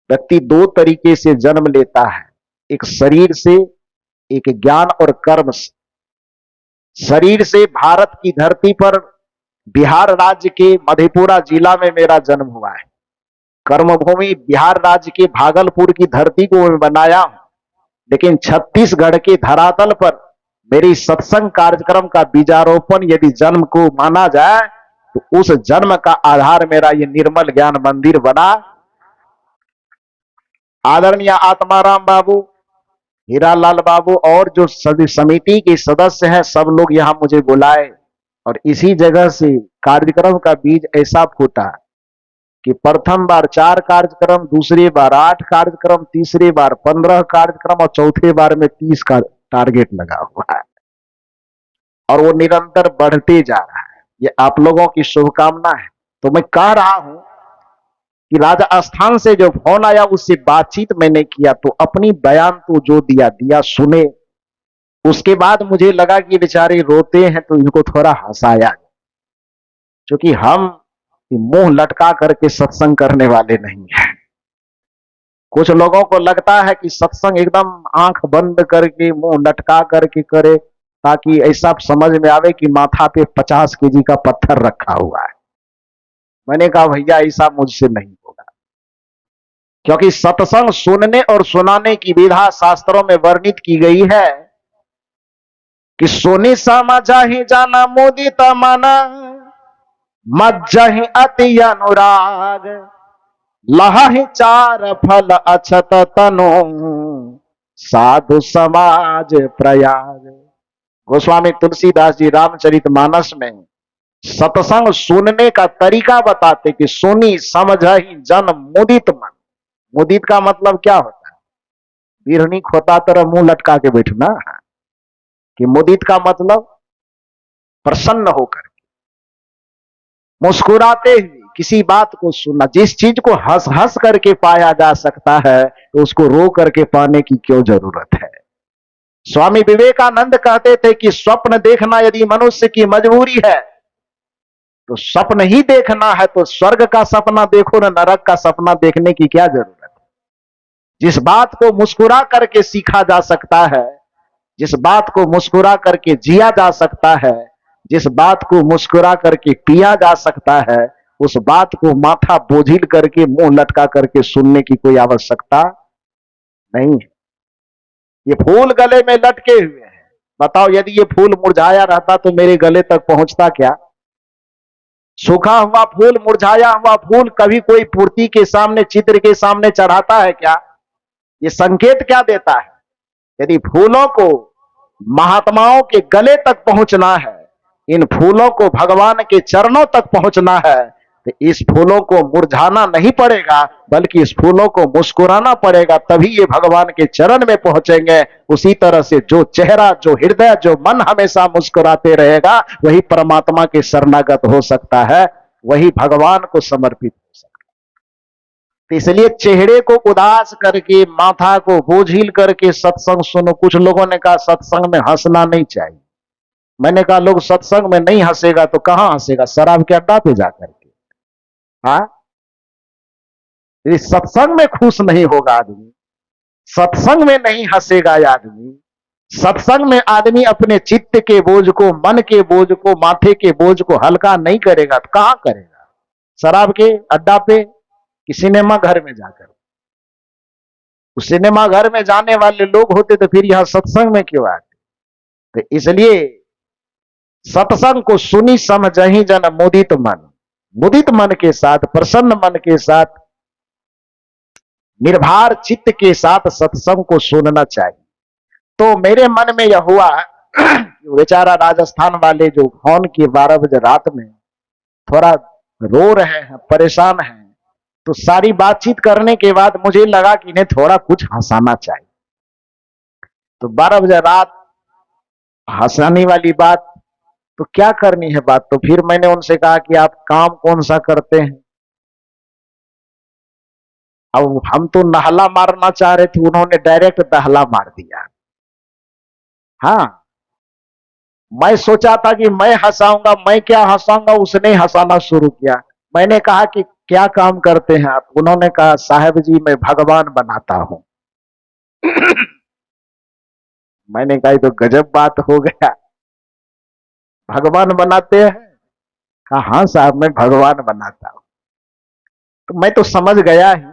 व्यक्ति 2 तरीके से जन्म लेता है, एक शरीर से, एक ज्ञान और कर्म से। शरीर से भारत की धरती पर बिहार राज्य के मधेपुरा जिला में मेरा जन्म हुआ है। कर्मभूमि बिहार राज्य के भागलपुर की धरती को मैं बनाया हूं। लेकिन छत्तीसगढ़ के धरातल पर मेरी सत्संग कार्यक्रम का बीजारोपण यदि जन्म को माना जाए तो उस जन्म का आधार मेरा ये निर्मल ज्ञान मंदिर बना। आदरणीय आत्माराम बाबू, हीरालाल बाबू और जो सभी समिति के सदस्य हैं, सब लोग यहां मुझे बुलाए और इसी जगह से कार्यक्रम का बीज ऐसा फूटा कि प्रथम बार 4 कार्यक्रम, दूसरी बार 8 कार्यक्रम, तीसरी बार 15 कार्यक्रम और चौथे बार में 30 का टारगेट लगा हुआ है और वो निरंतर बढ़ते जा रहा है। ये आप लोगों की शुभकामना है। तो मैं कह रहा हूं कि राजस्थान से जो फोन आया उससे बातचीत मैंने किया तो अपनी बयान तो जो दिया दिया सुने। उसके बाद मुझे लगा कि बेचारे रोते हैं तो इनको थोड़ा हंसाया, क्योंकि हम मुंह लटका करके सत्संग करने वाले नहीं हैं। कुछ लोगों को लगता है कि सत्संग एकदम आंख बंद करके मुंह लटका करके करे ताकि ऐसा समझ में आवे कि माथा पे 50 केजी का पत्थर रखा हुआ है। मैंने कहा भैया ऐसा मुझसे नहीं होगा, क्योंकि सत्संग सुनने और सुनाने की विधा शास्त्रों में वर्णित की गई है कि सोनी समझा ही जाना मुदित मना, मज्जहि अति अनुराग, लहहि चार फल अछत तनु, साधु समाज प्रयाग। गोस्वामी तुलसीदास जी रामचरितमानस में सत्संग सुनने का तरीका बताते कि सुनी समझहि जन मुदित मन। मुदित का मतलब क्या होता है? बिरहनी खोता तरह मुंह लटका के बैठना, कि मुदित का मतलब प्रसन्न होकर मुस्कुराते हुए किसी बात को सुनना। जिस चीज को हंस हंस करके पाया जा सकता है तो उसको रो करके पाने की क्यों जरूरत है? स्वामी विवेकानंद कहते थे कि स्वप्न देखना यदि मनुष्य की मजबूरी है तो स्वप्न ही देखना है तो स्वर्ग का सपना देखो न नरक का सपना देखने की क्या जरूरत है? जिस बात को मुस्कुरा करके सीखा जा सकता है, जिस बात को मुस्कुरा करके जिया जा सकता है, जिस बात को मुस्कुरा करके पिया जा सकता है, उस बात को माथा बोझिल करके मुंह लटका करके सुनने की कोई आवश्यकता नहीं है। ये फूल गले में लटके हुए हैं, बताओ यदि ये फूल मुरझाया रहता तो मेरे गले तक पहुंचता क्या? सूखा हुआ फूल, मुरझाया हुआ फूल कभी कोई मूर्ति के सामने, चित्र के सामने चढ़ाता है क्या? ये संकेत क्या देता है? यदि फूलों को महात्माओं के गले तक पहुंचना है, इन फूलों को भगवान के चरणों तक पहुंचना है, तो इस फूलों को मुरझाना नहीं पड़ेगा बल्कि इस फूलों को मुस्कुराना पड़ेगा, तभी ये भगवान के चरण में पहुंचेंगे। उसी तरह से जो चेहरा, जो हृदय, जो मन हमेशा मुस्कुराते रहेगा वही परमात्मा के शरणागत हो सकता है, वही भगवान को समर्पित हो सकता है। तो इसलिए चेहरे को उदास करके, माथा को बोझिल करके सत्संग सुनो। कुछ लोगों ने कहा सत्संग में हंसना नहीं चाहिए। मैंने कहा लोग सत्संग में नहीं हंसेगा तो कहां हंसेगा? शराब के अड्डा पे जाकर के। हाँ, इस सत्संग में खुश नहीं होगा आदमी, सत्संग में नहीं हंसेगा आदमी, सत्संग में आदमी अपने चित्त के बोझ को, मन के बोझ को, माथे के बोझ को हल्का नहीं करेगा तो कहां करेगा? शराब के अड्डा पे कि सिनेमा घर में जाकर? उस सिनेमा घर में जाने वाले लोग होते तो फिर यहां सत्संग में क्यों आते? तो इसलिए सत्संग को सुनी समझहि जन मुदित मन, मुदित मन के साथ, प्रसन्न मन के साथ, निर्भर चित्त के साथ सत्संग को सुनना चाहिए। तो मेरे मन में यह हुआ बेचारा राजस्थान वाले जो फोन की 12 बजे रात में थोड़ा रो रहे हैं, परेशान हैं, तो सारी बातचीत करने के बाद मुझे लगा कि इन्हें थोड़ा कुछ हंसाना चाहिए। तो 12 बजे रात हंसाने वाली बात तो क्या करनी है बात? तो फिर मैंने उनसे कहा कि आप काम कौन सा करते हैं? अब हम तो नहला मारना चाह रहे थे, उन्होंने डायरेक्ट दहला मार दिया। हाँ, मैं सोचा था कि मैं हंसाऊंगा, मैं क्या हंसाऊंगा, उसने हंसाना शुरू किया। मैंने कहा कि क्या काम करते हैं आप? उन्होंने कहा साहब जी मैं भगवान बनाता हूं। मैंने कहा तो गजब बात हो गया, भगवान बनाते हैं? कहा हाँ साहब मैं भगवान बनाता हूं। तो मैं तो समझ गया ही,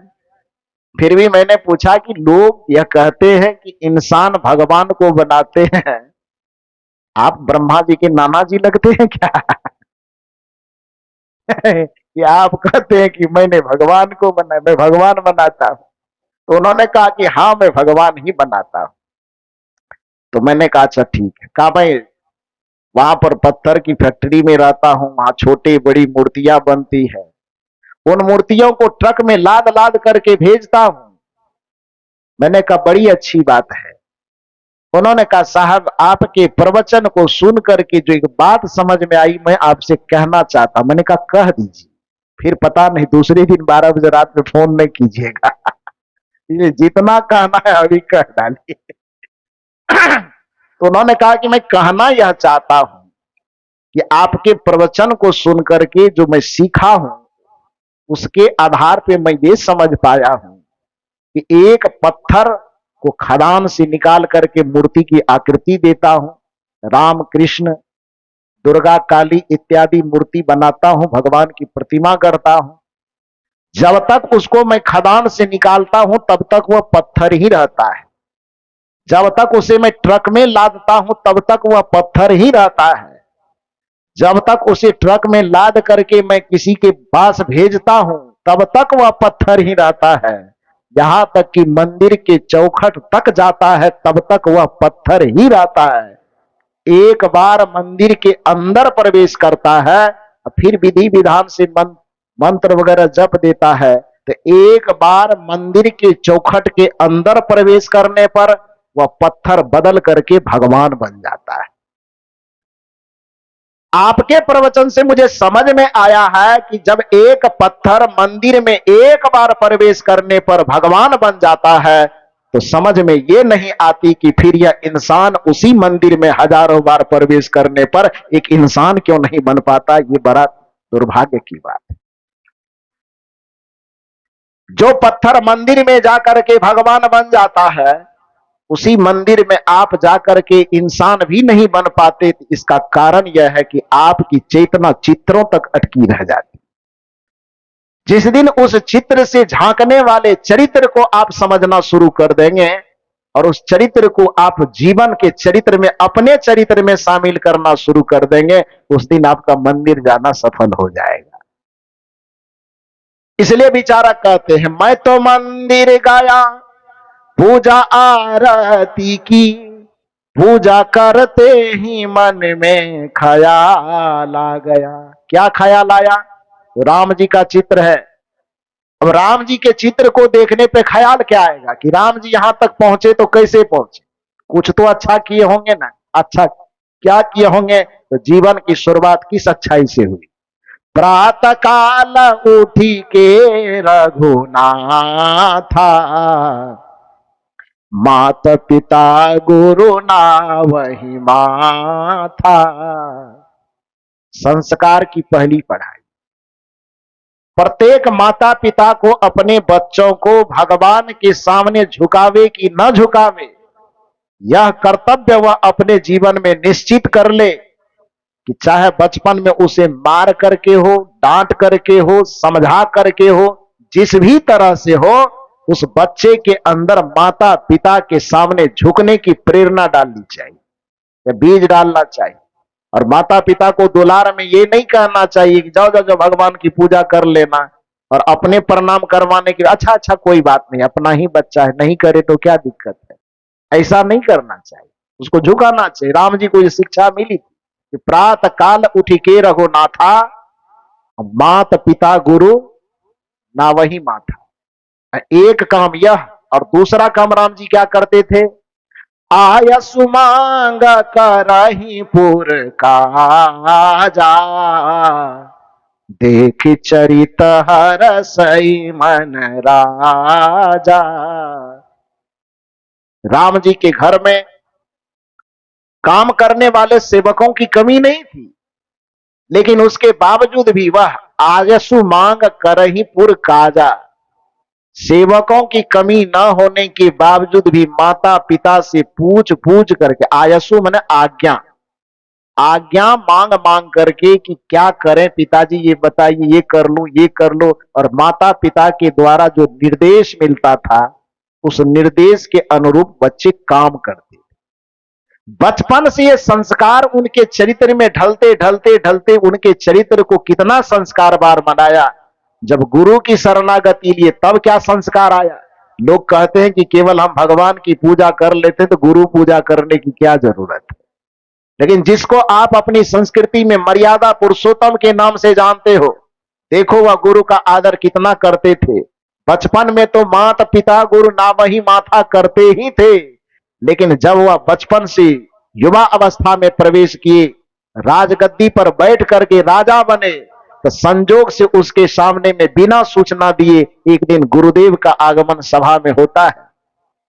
फिर भी मैंने पूछा कि लोग यह कहते हैं कि इंसान भगवान को बनाते हैं, आप ब्रह्मा जी के नाना जी लगते हैं क्या? कि आप कहते हैं कि मैंने भगवान को बना, मैं भगवान बनाता हूं? तो उन्होंने कहा कि हाँ मैं भगवान ही बनाता हूं। तो मैंने कहा अच्छा ठीक है। कहा भाई वहां पर पत्थर की फैक्ट्री में रहता हूं, वहां छोटी बड़ी मूर्तियां बनती है, उन मूर्तियों को ट्रक में लाद लाद करके भेजता हूं। मैंने कहा बड़ी अच्छी बात है। उन्होंने कहा साहब आपके प्रवचन को सुन करके जो एक बात समझ में आई मैं आपसे कहना चाहता। मैंने कहा कह दीजिए। फिर पता नहीं दूसरे दिन 12 बजे रात में फोन नहीं कीजिएगा। ये जितना कहना है अभी कह डालिए। तो उन्होंने कहा कि मैं कहना यह चाहता हूं कि आपके प्रवचन को सुन करके जो मैं सीखा हूं उसके आधार पे मैं ये समझ पाया हूं कि एक पत्थर को खदान से निकाल करके मूर्ति की आकृति देता हूं, राम कृष्ण दुर्गा काली इत्यादि मूर्ति बनाता हूं, भगवान की प्रतिमा करता हूं। जब तक उसको मैं खदान से निकालता हूं तब तक वह पत्थर ही रहता है। जब तक उसे मैं ट्रक में लादता हूं तब तक वह पत्थर ही रहता है। जब तक उसे ट्रक में लाद करके मैं किसी के पास भेजता हूं तब तक वह पत्थर ही रहता है। यहां तक कि मंदिर के चौखट तक जाता है तब तक वह पत्थर ही रहता है। एक बार मंदिर के अंदर प्रवेश करता है फिर विधि विधान से मंत्र वगैरह जप देता है तो एक बार मंदिर के चौखट के अंदर प्रवेश करने पर वह पत्थर बदल करके भगवान बन जाता है। आपके प्रवचन से मुझे समझ में आया है कि जब एक पत्थर मंदिर में एक बार प्रवेश करने पर भगवान बन जाता है तो समझ में यह नहीं आती कि फिर यह इंसान उसी मंदिर में हजारों बार प्रवेश करने पर एक इंसान क्यों नहीं बन पाता। ये बड़ा दुर्भाग्य की बात है। जो पत्थर मंदिर में जाकर के भगवान बन जाता है उसी मंदिर में आप जाकर के इंसान भी नहीं बन पाते। इसका कारण यह है कि आपकी चेतना चित्रों तक अटकी रह जाती। जिस दिन उस चित्र से झांकने वाले चरित्र को आप समझना शुरू कर देंगे और उस चरित्र को आप जीवन के चरित्र में अपने चरित्र में शामिल करना शुरू कर देंगे उस दिन आपका मंदिर जाना सफल हो जाएगा। इसलिए बेचारा कहते हैं मैं तो मंदिर गया पूजा आरती की, पूजा करते ही मन में ख्याल आ गया। क्या ख्याल आया? राम जी का चित्र है। अब राम जी के चित्र को देखने पे ख्याल क्या आएगा कि राम जी यहां तक पहुंचे तो कैसे पहुंचे? कुछ तो अच्छा किए होंगे ना। अच्छा क्या किए होंगे? तो जीवन की शुरुआत किस अच्छाई से हुई? प्रातः काल उठी के रघुनाथा, माता पिता गुरु ना वही माथा। संस्कार की पहली पढ़ाई। प्रत्येक माता पिता को अपने बच्चों को भगवान के सामने झुकावे कि न झुकावे यह कर्तव्य वह अपने जीवन में निश्चित कर ले कि चाहे बचपन में उसे मार करके हो, डांट करके हो, समझा करके हो, जिस भी तरह से हो उस बच्चे के अंदर माता पिता के सामने झुकने की प्रेरणा डालनी चाहिए, बीज डालना चाहिए। और माता पिता को दुलार में ये नहीं कहना चाहिए कि जाओ जाओ जाओ भगवान की पूजा कर लेना और अपने प्रणाम करवाने के अच्छा अच्छा कोई बात नहीं, अपना ही बच्चा है, नहीं करे तो क्या दिक्कत है। ऐसा नहीं करना चाहिए, उसको झुकाना चाहिए। राम जी को ये शिक्षा मिली थी कि प्रातः काल उठी के रघुनाथा, मात पिता गुरु ना वही माथा। एक काम यह और दूसरा काम राम जी क्या करते थे? आय सुमांग करही पुर काजा, देख चरित हरसई मन राजा। राम जी के घर में काम करने वाले सेवकों की कमी नहीं थी, लेकिन उसके बावजूद भी वह आयसु मांग करही पुर काजा। सेवकों की कमी न होने के बावजूद भी माता पिता से पूछ पूछ करके, आयसु माने आज्ञा, आज्ञा मांग मांग करके कि क्या करें पिताजी, ये बताइए, ये कर लूं, ये कर लो। और माता पिता के द्वारा जो निर्देश मिलता था उस निर्देश के अनुरूप बच्चे काम करते थे। बचपन से ये संस्कार उनके चरित्र में ढलते ढलते ढलते उनके चरित्र को कितना संस्कारवान बनाया। जब गुरु की शरणागति लिए तब क्या संस्कार आया। लोग कहते हैं कि केवल हम भगवान की पूजा कर लेते तो गुरु पूजा करने की क्या जरूरत है। लेकिन जिसको आप अपनी संस्कृति में मर्यादा पुरुषोत्तम के नाम से जानते हो, देखो वह गुरु का आदर कितना करते थे। बचपन में तो माता पिता गुरु नाम ही माथा करते ही थे, लेकिन जब वह बचपन से युवा अवस्था में प्रवेश किए, राजगद्दी पर बैठ करके राजा बने, तो संजोग से उसके सामने में बिना सूचना दिए एक दिन गुरुदेव का आगमन सभा में होता है।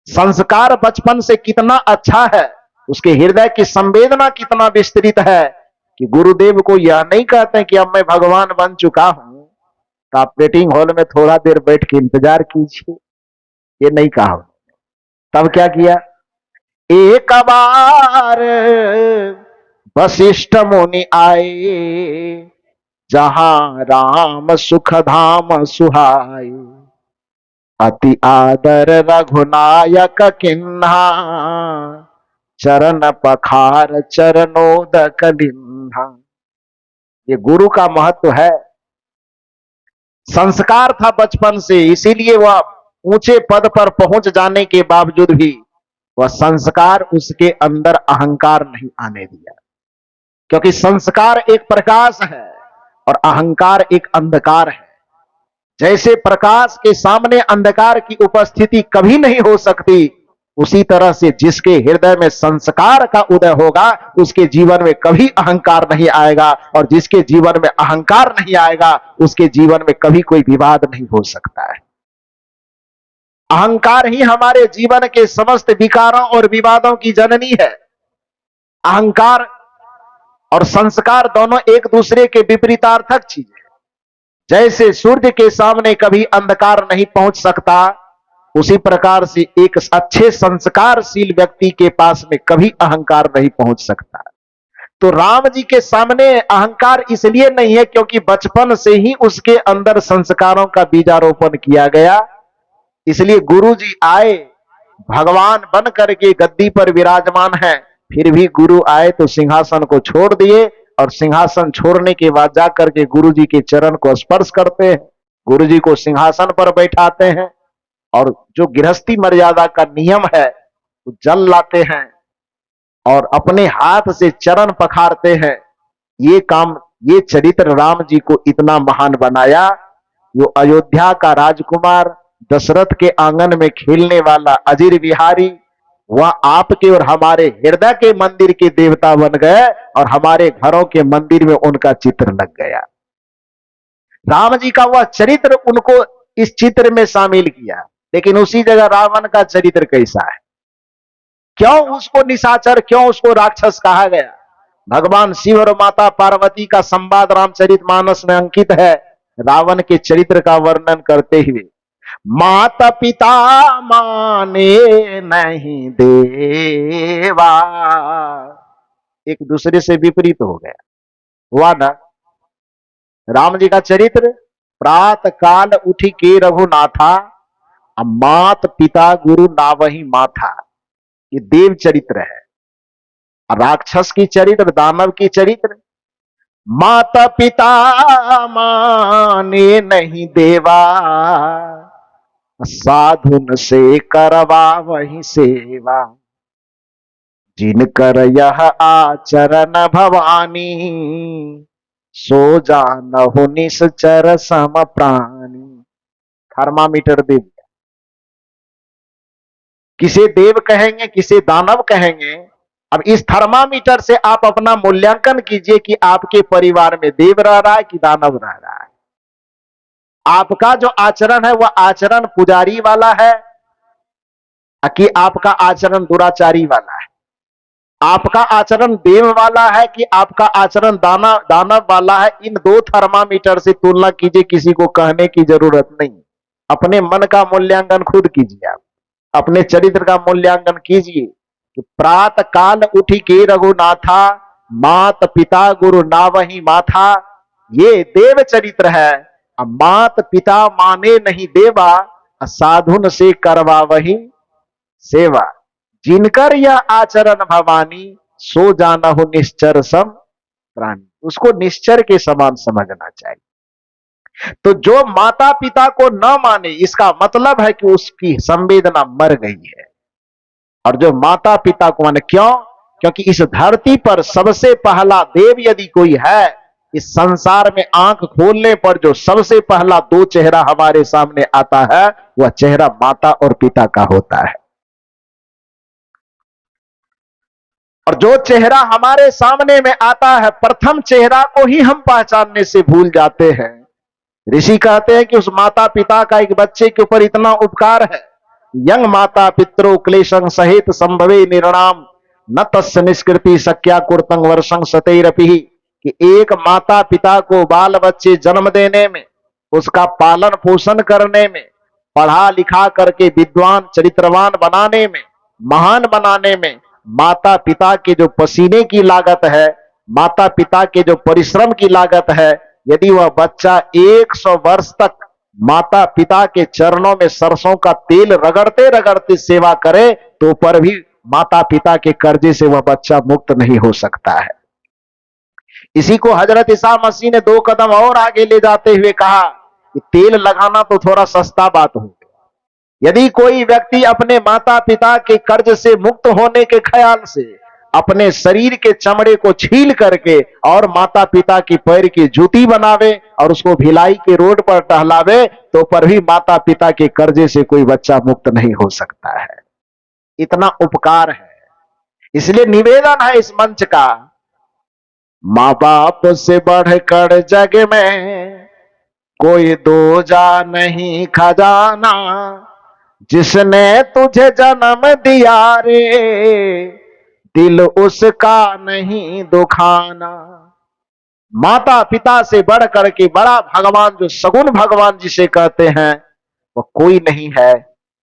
संस्कार बचपन से कितना अच्छा है, उसके हृदय की संवेदना कितना विस्तृत है कि गुरुदेव को यह नहीं कहते कि अब मैं भगवान बन चुका हूं तो आप वेटिंग हॉल में थोड़ा देर बैठ के इंतजार कीजिए, ये नहीं कहा। तब क्या किया, एक बार वशिष्ठ मुनि आए, जहां राम सुख धाम सुहाए, अति आदर रघुनायक किन्हा, चरण पखार चरणोदक लिन्हा। ये गुरु का महत्व है। संस्कार था बचपन से, इसीलिए वह ऊंचे पद पर पहुंच जाने के बावजूद भी वह संस्कार उसके अंदर अहंकार नहीं आने दिया, क्योंकि संस्कार एक प्रकाश है और अहंकार एक अंधकार है। जैसे प्रकाश के सामने अंधकार की उपस्थिति कभी नहीं हो सकती, उसी तरह से जिसके हृदय में संस्कार का उदय होगा उसके जीवन में कभी अहंकार नहीं आएगा, और जिसके जीवन में अहंकार नहीं आएगा उसके जीवन में कभी कोई विवाद नहीं हो सकता है। अहंकार ही हमारे जीवन के समस्त विकारों और विवादों की जननी है। अहंकार और संस्कार दोनों एक दूसरे के विपरीतार्थक चीज है। जैसे सूर्य के सामने कभी अंधकार नहीं पहुंच सकता, उसी प्रकार से एक अच्छे संस्कारशील व्यक्ति के पास में कभी अहंकार नहीं पहुंच सकता। तो राम जी के सामने अहंकार इसलिए नहीं है क्योंकि बचपन से ही उसके अंदर संस्कारों का बीजारोपण किया गया। इसलिए गुरु जी आए, भगवान बन करके गद्दी पर विराजमान है, फिर भी गुरु आए तो सिंहासन को छोड़ दिए, और सिंहासन छोड़ने के बाद जाकर के गुरु जी के चरण को स्पर्श करते हैं, गुरु जी को सिंहासन पर बैठाते हैं, और जो गृहस्थी मर्यादा का नियम है तो जल लाते हैं और अपने हाथ से चरण पखारते हैं। ये काम, ये चरित्र राम जी को इतना महान बनाया। जो अयोध्या का राजकुमार, दशरथ के आंगन में खेलने वाला अजीर बिहारी, वह आपके और हमारे हृदय के मंदिर के देवता बन गए और हमारे घरों के मंदिर में उनका चित्र लग गया। राम जी का वह चरित्र उनको इस चित्र में शामिल किया। लेकिन उसी जगह रावण का चरित्र कैसा है, क्यों उसको निशाचर, क्यों उसको राक्षस कहा गया? भगवान शिव और माता पार्वती का संवाद रामचरितमानस में अंकित है। रावण के चरित्र का वर्णन करते हुए, माता पिता माने नहीं देवा, एक दूसरे से विपरीत हो गया। हुआ ना? राम जी का चरित्र, प्रात काल उठी के रघुनाथा, मात पिता गुरु नावही माथा, ये देव चरित्र है। राक्षस की चरित्र, दानव की चरित्र, माता पिता माने नहीं देवा, साधुन से करवा वही सेवा, जिनकर यह आचरण भवानी, सो जानहु निश्चर सम प्राणी। थर्मामीटर दे दिया, किसे देव कहेंगे किसे दानव कहेंगे। अब इस थर्मामीटर से आप अपना मूल्यांकन कीजिए कि आपके परिवार में देव रह रहा है कि दानव रह रहा है। आपका जो आचरण है वह आचरण पुजारी वाला है कि आपका आचरण दुराचारी वाला है? आपका आचरण देव वाला है कि आपका आचरण दानव वाला है? इन दो थर्मामीटर से तुलना कीजिए, किसी को कहने की जरूरत नहीं। अपने मन का मूल्यांकन खुद कीजिए, आप अपने चरित्र का मूल्यांकन कीजिए कि प्रात काल उठी के रघुनाथा, मात पिता गुरु नावही माथा, ये देव चरित्र है। मात पिता माने नहीं देवा, साधुन से करवा वही सेवा, जिनकर यह आचरण भवानी, सो जाना हो निश्चर सम प्राणी। उसको निश्चर के समान समझना चाहिए। तो जो माता पिता को न माने, इसका मतलब है कि उसकी संवेदना मर गई है। और जो माता पिता को माने, क्यों? क्योंकि इस धरती पर सबसे पहला देव यदि कोई है, इस संसार में आंख खोलने पर जो सबसे पहला दो चेहरा हमारे सामने आता है वह चेहरा माता और पिता का होता है। और जो चेहरा हमारे सामने में आता है प्रथम चेहरा को ही हम पहचानने से भूल जाते हैं। ऋषि कहते हैं कि उस माता पिता का एक बच्चे के ऊपर इतना उपकार है, यंग माता पितरो क्लेशं सहित संभवे निर्णाम न तस्य निष्कृति शक्या कुर्तंग वर्षं सतैरपि, कि एक माता पिता को बाल बच्चे जन्म देने में, उसका पालन पोषण करने में, पढ़ा लिखा करके विद्वान चरित्रवान बनाने में, महान बनाने में माता पिता के जो पसीने की लागत है, माता पिता के जो परिश्रम की लागत है, यदि वह बच्चा 100 वर्ष तक माता पिता के चरणों में सरसों का तेल रगड़ते रगड़ते सेवा करे तो पर भी माता पिता के कर्जे से वह बच्चा मुक्त नहीं हो सकता है। इसी को हजरत ईसा मसीह ने 2 कदम और आगे ले जाते हुए कहा कि तेल लगाना तो थोड़ा सस्ता बात हो, यदि कोई व्यक्ति अपने माता पिता के कर्ज से मुक्त होने के ख्याल से अपने शरीर के चमड़े को छील करके और माता पिता की पैर की जूती बनावे और उसको भिलाई के रोड पर टहलावे तो पर भी माता पिता के कर्जे से कोई बच्चा मुक्त नहीं हो सकता है। इतना उपकार है। इसलिए निवेदन है इस मंच का, मां बाप से बढ़कर जग में कोई दूजा नहीं खजाना, जिसने तुझे जन्म दिया रे दिल उसका नहीं दुखाना। माता पिता से बढ़ करके बड़ा भगवान जो सगुण भगवान जिसे कहते हैं वो कोई नहीं है।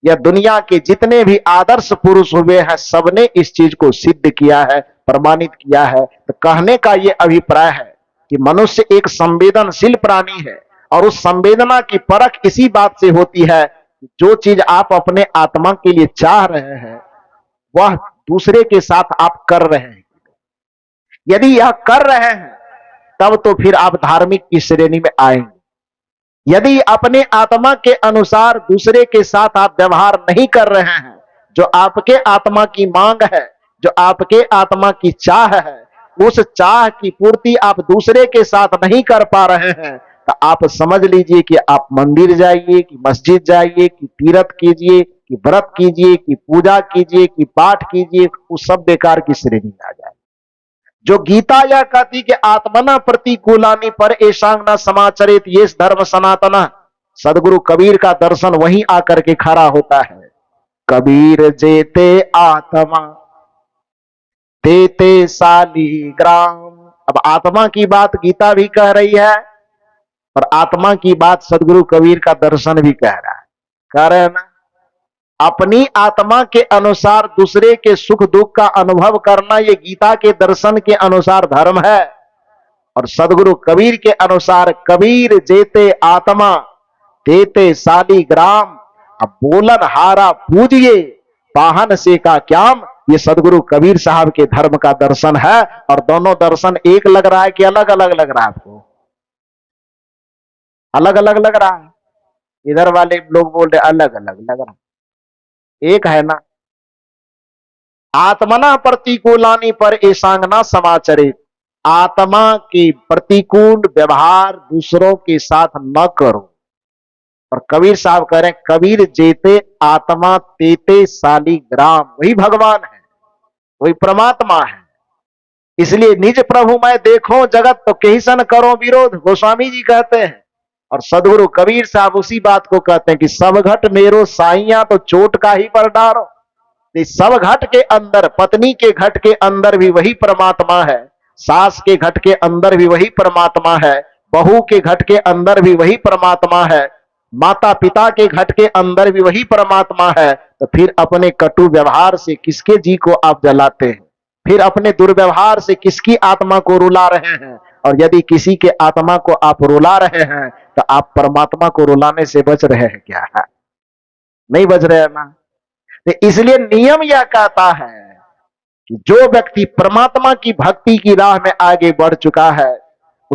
यह दुनिया के जितने भी आदर्श पुरुष हुए हैं सबने इस चीज को सिद्ध किया है, प्रमाणित किया है। तो कहने का यह अभिप्राय है कि मनुष्य एक संवेदनशील प्राणी है और उस संवेदना की परख इसी बात से होती है, जो चीज आप अपने आत्मा के लिए चाह रहे हैं वह दूसरे के साथ आप कर रहे हैं। यदि यह कर रहे हैं तब तो फिर आप धार्मिक की श्रेणी में आएंगे। यदि अपने आत्मा के अनुसार दूसरे के साथ आप व्यवहार नहीं कर रहे हैं, जो आपके आत्मा की मांग है, जो आपके आत्मा की चाह है, उस चाह की पूर्ति आप दूसरे के साथ नहीं कर पा रहे हैं, तो आप समझ लीजिए कि आप मंदिर जाइए, कि मस्जिद जाइए, कि तीर्थ कीजिए, कि व्रत कीजिए, कि पूजा कीजिए, कि पाठ कीजिए, उस सब बेकार की श्रेणी में आ जाए। जो गीता यह कहती कि आत्मना प्रतिकूलानी पर ऐसांग न समाचरित ये धर्म सनातना, सदगुरु कबीर का दर्शन वहीं आकर के खड़ा होता है। कबीर जेते आत्मा तेते शालीग्राम। अब आत्मा की बात गीता भी कह रही है और आत्मा की बात सदगुरु कबीर का दर्शन भी कह रहा है। कह रहे हैं ना, अपनी आत्मा के अनुसार दूसरे के सुख दुख का अनुभव करना ये गीता के दर्शन के अनुसार धर्म है। और सदगुरु कबीर के अनुसार कबीर जेते आत्मा तेते शालीग्राम। अब बोलन हारा पूजिए पाहन से का क्याम, ये सदगुरु कबीर साहब के धर्म का दर्शन है। और दोनों दर्शन एक लग रहा है कि अलग अलग लग रहा है? आपको अलग अलग लग रहा है। इधर वाले लोग बोल रहे अलग अलग लग रहा है। एक है ना, आत्मना प्रतिकूलानी पर ऐसांगना समाचरित। आत्मा के प्रतिकूल व्यवहार दूसरों के साथ न करो। और कबीर साहब कह रहे हैं कबीर जेते आत्मा तेते शालीग्राम। वही भगवान है, वही परमात्मा है। इसलिए निज प्रभु मैं देखो जगत तो कहिसन करो विरोध, गोस्वामी जी कहते हैं। और सदगुरु कबीर साहब उसी बात को कहते हैं कि सब घट मेरो साइया तो चोट का ही पर डारो। सब घट के अंदर, पत्नी के घट के अंदर भी वही परमात्मा है, सास के घट के अंदर भी वही परमात्मा है, बहू के घट के अंदर भी वही परमात्मा है, माता पिता के घट के अंदर भी वही परमात्मा है। तो फिर अपने कटु व्यवहार से किसके जी को आप जलाते हैं? फिर अपने दुर्व्यवहार से किसकी आत्मा को रुला रहे हैं? और यदि किसी के आत्मा को आप रुला रहे हैं तो आप परमात्मा को रुलाने से बच रहे हैं क्या? नहीं बच रहे हैं ना। तो इसलिए नियम यह कहता है कि जो व्यक्ति परमात्मा की भक्ति की राह में आगे बढ़ चुका है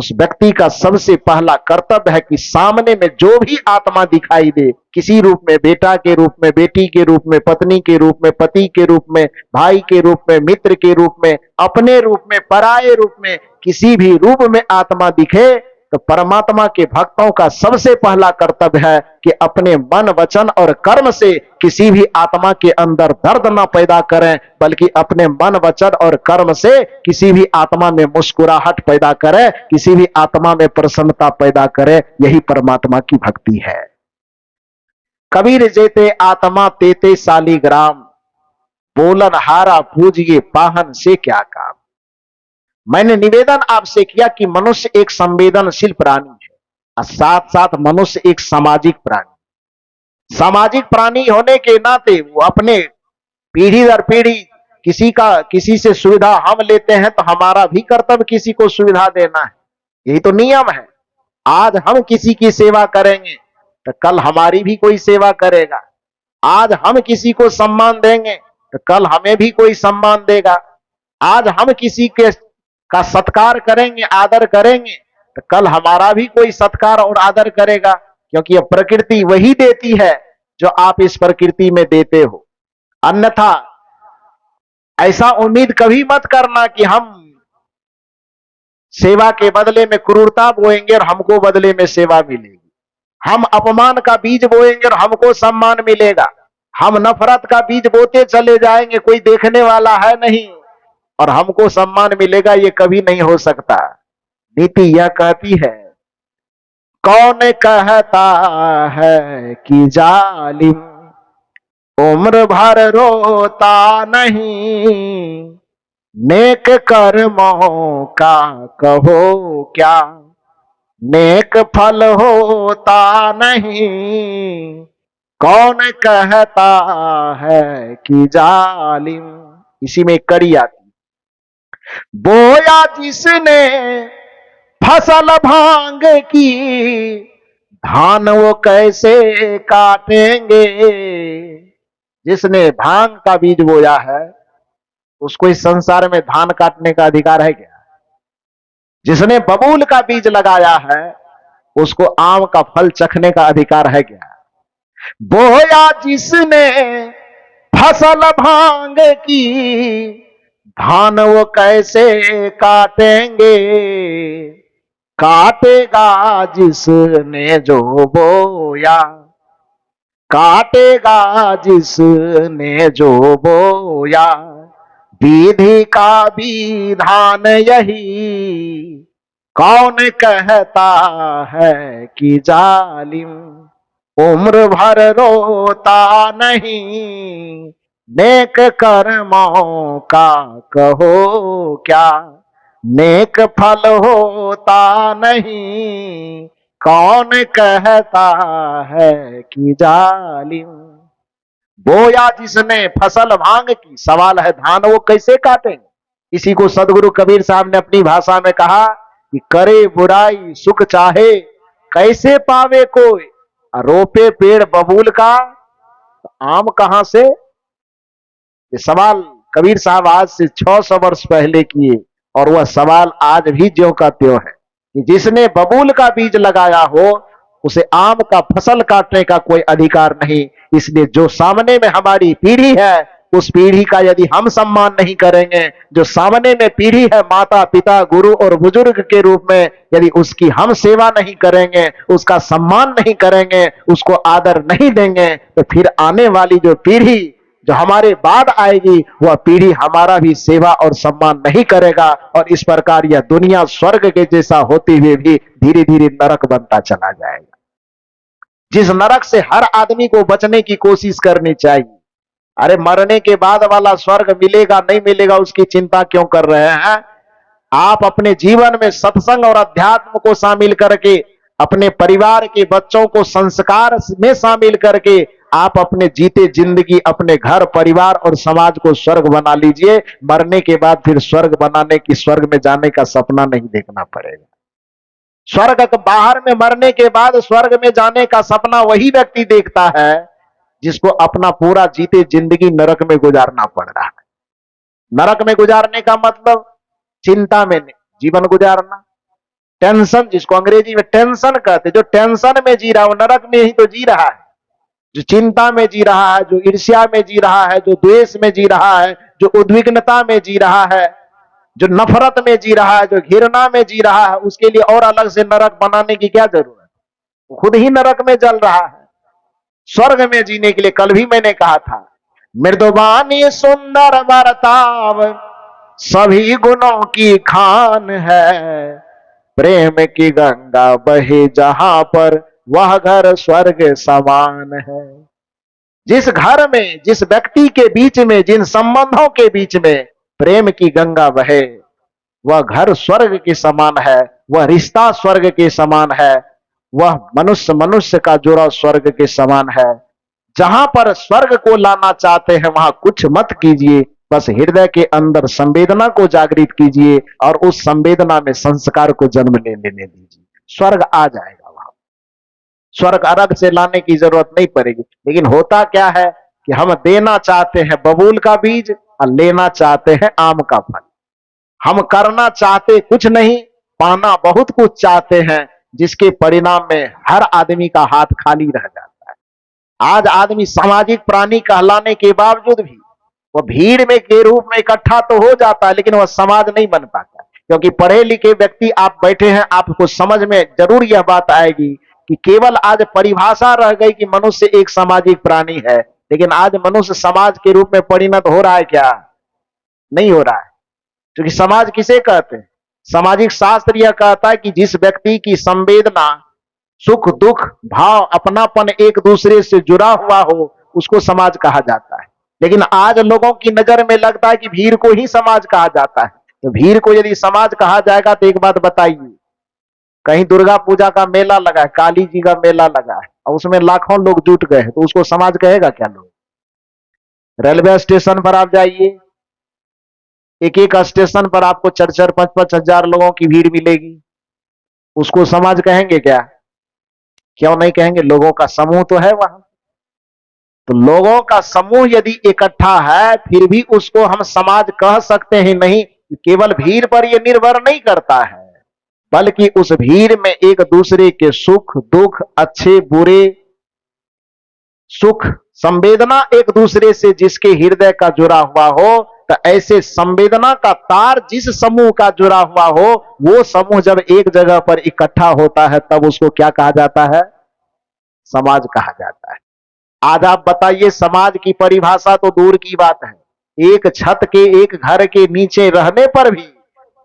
उस व्यक्ति का सबसे पहला कर्तव्य है कि सामने में जो भी आत्मा दिखाई दे, किसी रूप में, बेटा के रूप में, बेटी के रूप में, पत्नी के रूप में, पति के रूप में, भाई के रूप में, मित्र के रूप में, अपने रूप में, पराये रूप में, किसी भी रूप में आत्मा दिखे, तो परमात्मा के भक्तों का सबसे पहला कर्तव्य है कि अपने मन, वचन और कर्म से किसी भी आत्मा के अंदर दर्द ना पैदा करें, बल्कि अपने मन, वचन और कर्म से किसी भी आत्मा में मुस्कुराहट पैदा करें, किसी भी आत्मा में प्रसन्नता पैदा करें। यही परमात्मा की भक्ति है। कबीर जेते आत्मा तेते शालीग्राम, बोलन हारा पूजिए पाहन से क्या काम। मैंने निवेदन आपसे किया कि मनुष्य एक संवेदनशील प्राणी है और साथ साथ मनुष्य एक सामाजिक प्राणी। सामाजिक प्राणी होने के नाते वो अपने पीढ़ी दर पीढ़ी किसी से सुविधा हम लेते हैं, तो हमारा भी कर्तव्य किसी को सुविधा देना है। यही तो नियम है। आज हम किसी की सेवा करेंगे तो कल हमारी भी कोई सेवा करेगा। आज हम किसी को सम्मान देंगे तो कल हमें भी कोई सम्मान देगा। आज हम किसी के का सत्कार करेंगे, आदर करेंगे, तो कल हमारा भी कोई सत्कार और आदर करेगा, क्योंकि यह प्रकृति वही देती है जो आप इस प्रकृति में देते हो। अन्यथा ऐसा उम्मीद कभी मत करना कि हम सेवा के बदले में क्रूरता बोएंगे और हमको बदले में सेवा मिलेगी। हम अपमान का बीज बोएंगे और हमको सम्मान मिलेगा। हम नफरत का बीज बोते चले जाएंगे, कोई देखने वाला है नहीं, और हमको सम्मान मिलेगा, ये कभी नहीं हो सकता। नीति यह कहती है, कौन कहता है कि जालिम उम्र भर रोता नहीं, नेक कर्मों का कहो क्या, नेक फल होता नहीं। कौन कहता है कि जालिम, इसी में कड़ी आती, बोया जिसने फसल भांग की, धान वो कैसे काटेंगे। जिसने भांग का बीज बोया है उसको इस संसार में धान काटने का अधिकार है क्या? जिसने बबूल का बीज लगाया है उसको आम का फल चखने का अधिकार है क्या? बोया जिसने फसल भांग की, धान वो कैसे काटेंगे। काटेगा जिसने जो बोया, काटेगा जिसने जो बोया, विधि का विधान यही। कौन कहता है कि जालिम उम्र भर रोता नहीं, नेक कर्मों का कहो क्या, नेक फल होता नहीं। कौन कहता है कि जालिम, बोया जिसने फसल भांग की, सवाल है धान वो कैसे काटेंगे। इसी को सदगुरु कबीर साहब ने अपनी भाषा में कहा कि करे बुराई सुख चाहे, कैसे पावे कोई, रोपे पेड़ बबूल का, आम कहां से। ये सवाल कबीर साहब आज से 600 वर्ष पहले किए, और वह सवाल आज भी ज्यों का त्यों है कि जिसने बबूल का बीज लगाया हो उसे आम का फसल काटने का कोई अधिकार नहीं। इसलिए जो सामने में हमारी पीढ़ी है, उस पीढ़ी का यदि हम सम्मान नहीं करेंगे, जो सामने में पीढ़ी है माता पिता गुरु और बुजुर्ग के रूप में, यदि उसकी हम सेवा नहीं करेंगे, उसका सम्मान नहीं करेंगे, उसको आदर नहीं देंगे, तो फिर आने वाली जो पीढ़ी जो हमारे बाद आएगी, वह पीढ़ी हमारा भी सेवा और सम्मान नहीं करेगा, और इस प्रकार यह दुनिया स्वर्ग के जैसा होते हुए भी धीरे धीरे नरक बनता चला जाएगा। जिस नरक से हर आदमी को बचने की कोशिश करनी चाहिए। अरे मरने के बाद वाला स्वर्ग मिलेगा नहीं मिलेगा उसकी चिंता क्यों कर रहे हैं। आप अपने जीवन में सत्संग और अध्यात्म को शामिल करके, अपने परिवार के बच्चों को संस्कार में शामिल करके, आप अपने जीते जिंदगी अपने घर परिवार और समाज को स्वर्ग बना लीजिए। मरने के बाद फिर स्वर्ग बनाने की, स्वर्ग में जाने का सपना नहीं देखना पड़ेगा। स्वर्ग बाहर में मरने के बाद स्वर्ग में जाने का सपना वही व्यक्ति देखता है जिसको अपना पूरा जीते जिंदगी नरक में गुजारना पड़ रहा है। नरक में गुजारने का मतलब चिंता में जीवन गुजारना, टेंशन, जिसको अंग्रेजी में टेंशन कहते, जो टेंशन में जी रहा है वो नरक में ही तो जी रहा है। जो चिंता में जी रहा है, जो ईर्ष्या में जी रहा है, जो द्वेष में जी रहा है, जो उद्विग्नता में जी रहा है, जो नफरत में जी रहा है, जो घृणा में जी रहा है, उसके लिए और अलग से नरक बनाने की क्या जरूरत है? खुद ही नरक में जल रहा है। स्वर्ग में जीने के लिए कल भी मैंने कहा था, मृदुबानी सुंदर बर्ताव सभी गुणों की खान है, प्रेम की गंगा बहे जहां पर वह घर स्वर्ग समान है। जिस घर में, जिस व्यक्ति के बीच में, जिन संबंधों के बीच में प्रेम की गंगा बहे, वह घर स्वर्ग के समान है, वह रिश्ता स्वर्ग के समान है, वह मनुष्य मनुष्य का जुड़ा स्वर्ग के समान है। जहां पर स्वर्ग को लाना चाहते हैं वहां कुछ मत कीजिए, बस हृदय के अंदर संवेदना को जागृत कीजिए और उस संवेदना में संस्कार को जन्म लेने दीजिए, स्वर्ग आ जाएगा। वहां स्वर्ग अलग से लाने की जरूरत नहीं पड़ेगी। लेकिन होता क्या है कि हम देना चाहते हैं बबूल का बीज और लेना चाहते हैं आम का फल। हम करना चाहते कुछ नहीं, पाना बहुत कुछ चाहते हैं, जिसके परिणाम में हर आदमी का हाथ खाली रह जाता है। आज आदमी सामाजिक प्राणी कहलाने के बावजूद भी वह भीड़ में के रूप में इकट्ठा तो हो जाता है, लेकिन वह समाज नहीं बन पाता। क्योंकि पढ़े लिखे व्यक्ति आप बैठे हैं, आपको समझ में जरूर यह बात आएगी कि केवल आज परिभाषा रह गई कि मनुष्य एक सामाजिक प्राणी है, लेकिन आज मनुष्य समाज के रूप में परिणत हो रहा है क्या? नहीं हो रहा है। क्योंकि समाज किसे कहते हैं? सामाजिक शास्त्र यह कहता है कि जिस व्यक्ति की संवेदना, सुख दुख भाव अपनापन एक दूसरे से जुड़ा हुआ हो, उसको समाज कहा जाता है। लेकिन आज लोगों की नजर में लगता है कि भीड़ को ही समाज कहा जाता है। तो भीड़ को यदि समाज कहा जाएगा तो एक बात बताइए, कहीं दुर्गा पूजा का मेला लगा है, काली जी का मेला लगा है और उसमें लाखों लोग जुट गए हैं, तो उसको समाज कहेगा क्या? लोग रेलवे स्टेशन पर आप जाइए, एक एक स्टेशन पर आपको 4-4, 5-5 हजार लोगों की भीड़ मिलेगी, उसको समाज कहेंगे क्या? क्यों नहीं कहेंगे? लोगों का समूह तो है वहां। तो लोगों का समूह यदि इकट्ठा है फिर भी उसको हम समाज कह सकते हैं नहीं। केवल भीड़ पर यह निर्भर नहीं करता है, बल्कि उस भीड़ में एक दूसरे के सुख दुख, अच्छे बुरे, सुख संवेदना एक दूसरे से जिसके हृदय का जुड़ा हुआ हो, तो ऐसे संवेदना का तार जिस समूह का जुड़ा हुआ हो, वो समूह जब एक जगह पर इकट्ठा होता है तब उसको क्या कहा जाता है? समाज कहा जाता है। आज आप बताइए, समाज की परिभाषा तो दूर की बात है, एक छत के, एक घर के नीचे रहने पर भी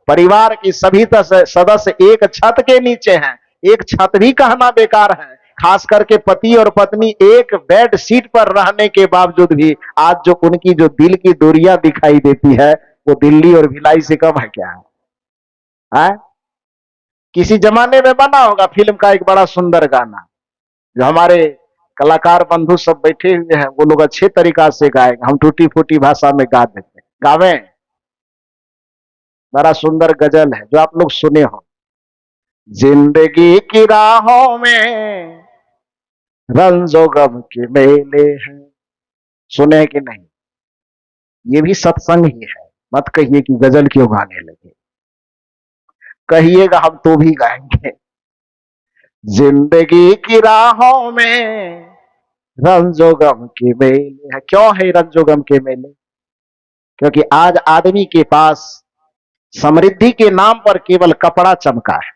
परिवार के सभी सदस्य एक छत के नीचे हैं, एक छत भी कहना बेकार है। खास करके पति और पत्नी एक बेड शीट पर रहने के बावजूद भी आज जो उनकी जो दिल की दूरियां दिखाई देती है, वो दिल्ली और भिलाई से कम है क्या? है? किसी जमाने में बना होगा फिल्म का एक बड़ा सुंदर गाना, जो हमारे कलाकार बंधु सब बैठे हुए हैं, वो लोग अच्छे तरीका से गाएंगे, हम टूटी फूटी भाषा में गा देते, गावे। बड़ा सुंदर गजल है जो आप लोग सुने हो, जिंदगी की राहों में रंजो गम के मेले हैं। सुने कि नहीं? ये भी सत्संग ही है। मत कहिए कि गजल क्यों गाने लगे, कहिएगा हम तो भी गाएंगे। जिंदगी की राहों में रंजो गम के मेले है। क्यों है रंजो गम के मेले? क्योंकि आज आदमी के पास समृद्धि के नाम पर केवल कपड़ा चमका है।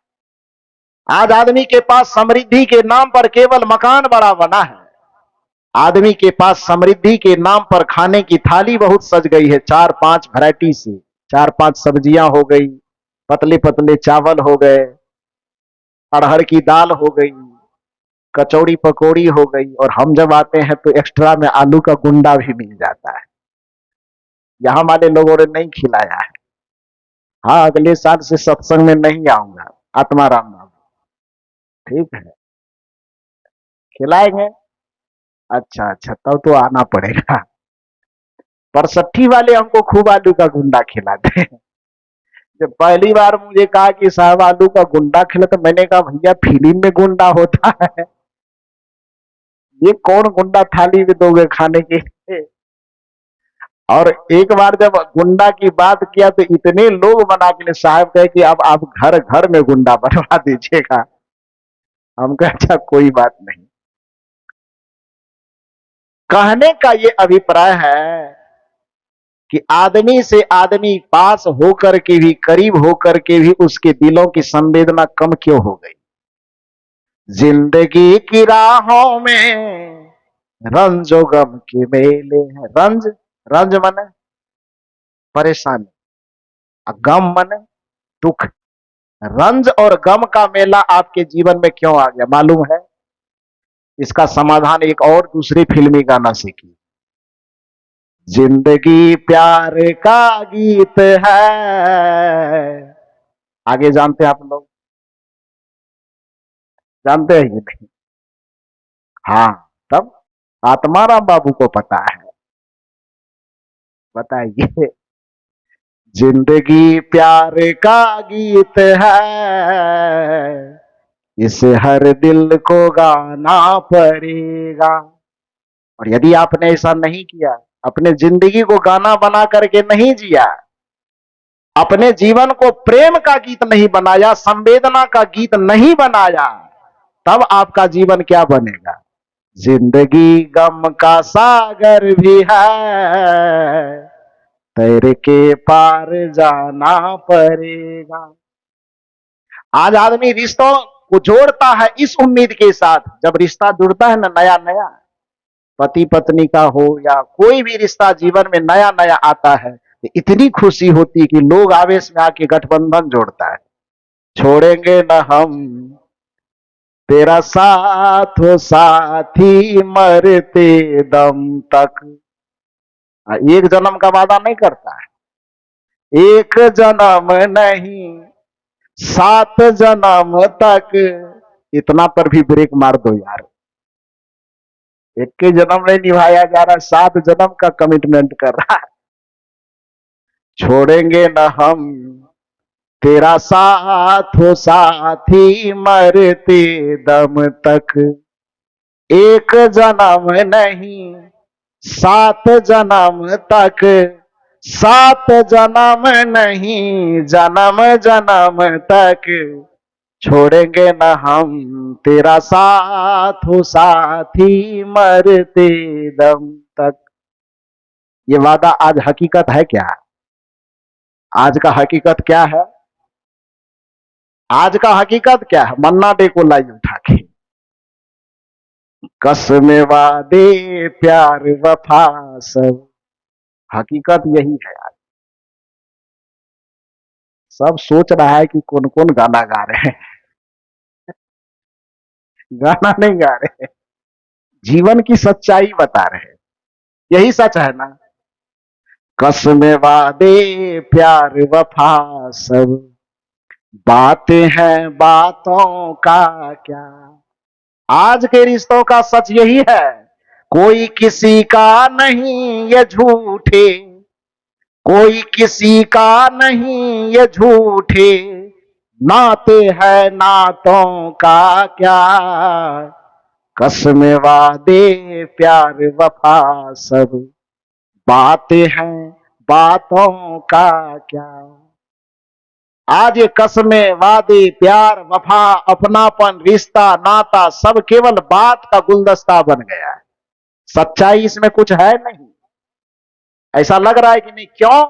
आज आदमी के पास समृद्धि के नाम पर केवल मकान बड़ा बना है। आदमी के पास समृद्धि के नाम पर खाने की थाली बहुत सज गई है, 4-5 वैरायटी से, 4-5 सब्जियां हो गई, पतले पतले चावल हो गए, अरहर की दाल हो गई, कचौड़ी पकौड़ी हो गई, और हम जब आते हैं तो एक्स्ट्रा में आलू का गुंडा भी मिल जाता है। यहां वाले लोगों ने नहीं खिलाया है। हाँ, अगले साल से सत्संग में नहीं आऊंगा, आत्माराम बाबू, ठीक है, खिलाएंगे। अच्छा अच्छा, तब तो आना पड़ेगा। परसठी वाले हमको खूब आलू का गुंडा खिलाते हैं। जब पहली बार मुझे कहा कि साहब आलू का गुंडा खिला, तो मैंने कहा भैया फिल्म में गुंडा होता है, ये कौन गुंडा थाली में दोगे खाने के लिए? और एक बार जब गुंडा की बात किया तो इतने लोग बना के साहब कहे कि अब आप घर घर में गुंडा बनवा दीजिएगा। हम कहे अच्छा कोई बात नहीं। कहने का ये अभिप्राय है कि आदमी से आदमी पास होकर के भी, करीब होकर के भी उसके दिलों की संवेदना कम क्यों हो गई। जिंदगी की राहों में रंजो गम के मेले हैं। रंज, रंज माने परेशानी, और गम माने दुख। रंज और गम का मेला आपके जीवन में क्यों आ गया मालूम है? इसका समाधान एक और दूसरी फिल्मी गाना से की। जिंदगी प्यार का गीत है। आगे जानते हैं आप लोग? जानते हैं कि नहीं? हाँ, तब आत्माराम बाबू को पता है। बताइए। जिंदगी प्यार का गीत है, इसे हर दिल को गाना पड़ेगा। और यदि आपने ऐसा नहीं किया, अपने जिंदगी को गाना बना करके नहीं जिया, अपने जीवन को प्रेम का गीत नहीं बनाया, संवेदना का गीत नहीं बनाया, तब आपका जीवन क्या बनेगा? जिंदगी गम का सागर भी है, तैर के पार जाना पड़ेगा। आज आदमी रिश्तों को जोड़ता है इस उम्मीद के साथ, जब रिश्ता जुड़ता है ना नया नया, पति पत्नी का हो या कोई भी रिश्ता जीवन में नया नया आता है, तो इतनी खुशी होती है कि लोग आवेश में आके गठबंधन जोड़ता है। छोड़ेंगे न हम तेरा साथ हो साथी, मरते दम तक। एक जन्म का वादा नहीं करता है, एक जन्म नहीं 7 जन्म तक। इतना पर भी ब्रेक मार दो यार। एक के जन्म नहीं निभाया जा रहा, 7 जन्म का कमिटमेंट कर रहा है। छोड़ेंगे न हम तेरा साथ हो साथी, मरते दम तक। एक जन्म नहीं 7 जन्म तक, 7 जन्म नहीं जन्म जन्म तक। छोड़ेंगे न हम तेरा साथ हो साथी, मरते दम तक। ये वादा आज हकीकत है क्या? आज का हकीकत क्या है? आज का हकीकत क्या है? मन्ना डे को लाई उठा के। कसम वादे प्यार वफा सब, हकीकत यही है आज। सब सोच रहा है कि कौन कौन गाना गा रहे हैं। गाना नहीं गा रहे, जीवन की सच्चाई बता रहे हैं। यही सच है ना? कसम वादे प्यार वफा सब, बातें हैं बातों का क्या। आज के रिश्तों का सच यही है, कोई किसी का नहीं ये झूठे, कोई किसी का नहीं ये झूठे, नाते हैं नातों का क्या। कसम वादे प्यार वफा सब, बातें हैं बातों का क्या। आज ये कसमें वादे प्यार वफा अपनापन रिश्ता नाता सब केवल बात का गुलदस्ता बन गया है। सच्चाई इसमें कुछ है नहीं। ऐसा लग रहा है कि नहीं, क्यों?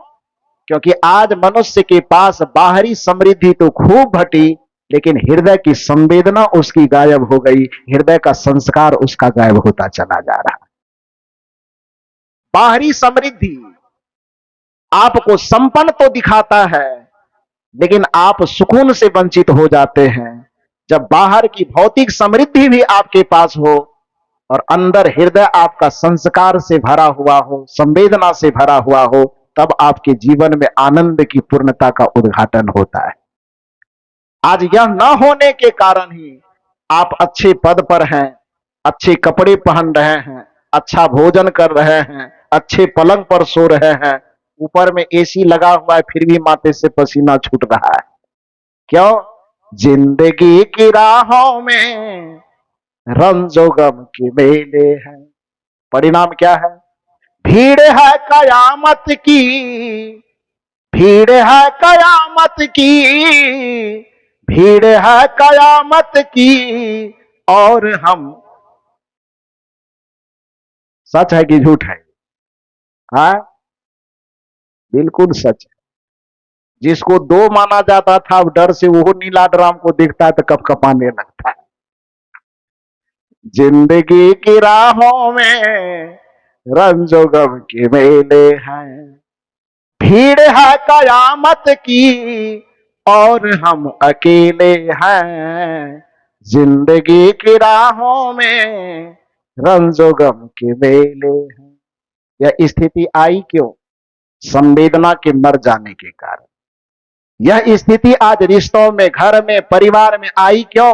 क्योंकि आज मनुष्य के पास बाहरी समृद्धि तो खूब घटी, लेकिन हृदय की संवेदना उसकी गायब हो गई, हृदय का संस्कार उसका गायब होता चला जा रहा है। बाहरी समृद्धि आपको संपन्न तो दिखाता है, लेकिन आप सुकून से वंचित हो जाते हैं। जब बाहर की भौतिक समृद्धि भी आपके पास हो और अंदर हृदय आपका संस्कार से भरा हुआ हो, संवेदना से भरा हुआ हो, तब आपके जीवन में आनंद की पूर्णता का उद्घाटन होता है। आज यह न होने के कारण ही आप अच्छे पद पर हैं, अच्छे कपड़े पहन रहे हैं, अच्छा भोजन कर रहे हैं, अच्छे पलंग पर सो रहे हैं, ऊपर में एसी लगा हुआ है, फिर भी माथे से पसीना छूट रहा है। क्यों? जिंदगी की राहों में रंजो गम के मेले हैं। परिणाम क्या है? भीड़ है कयामत की, भीड़ है कयामत की, भीड़ है कयामत की, और हम, सच है कि झूठ है? हाँ, बिल्कुल सच है। जिसको दो माना जाता था अब डर से वो नीला ड्राम को देखता है तो कप कपाने लगता है। जिंदगी की राहों में रंजो गम के मेले हैं, भीड़ है कयामत की और हम अकेले हैं। जिंदगी की राहों में रंजो गम के मेले हैं। यह स्थिति आई क्यों? संवेदना के मर जाने के कारण। यह स्थिति आज रिश्तों में, घर में, परिवार में आई क्यों?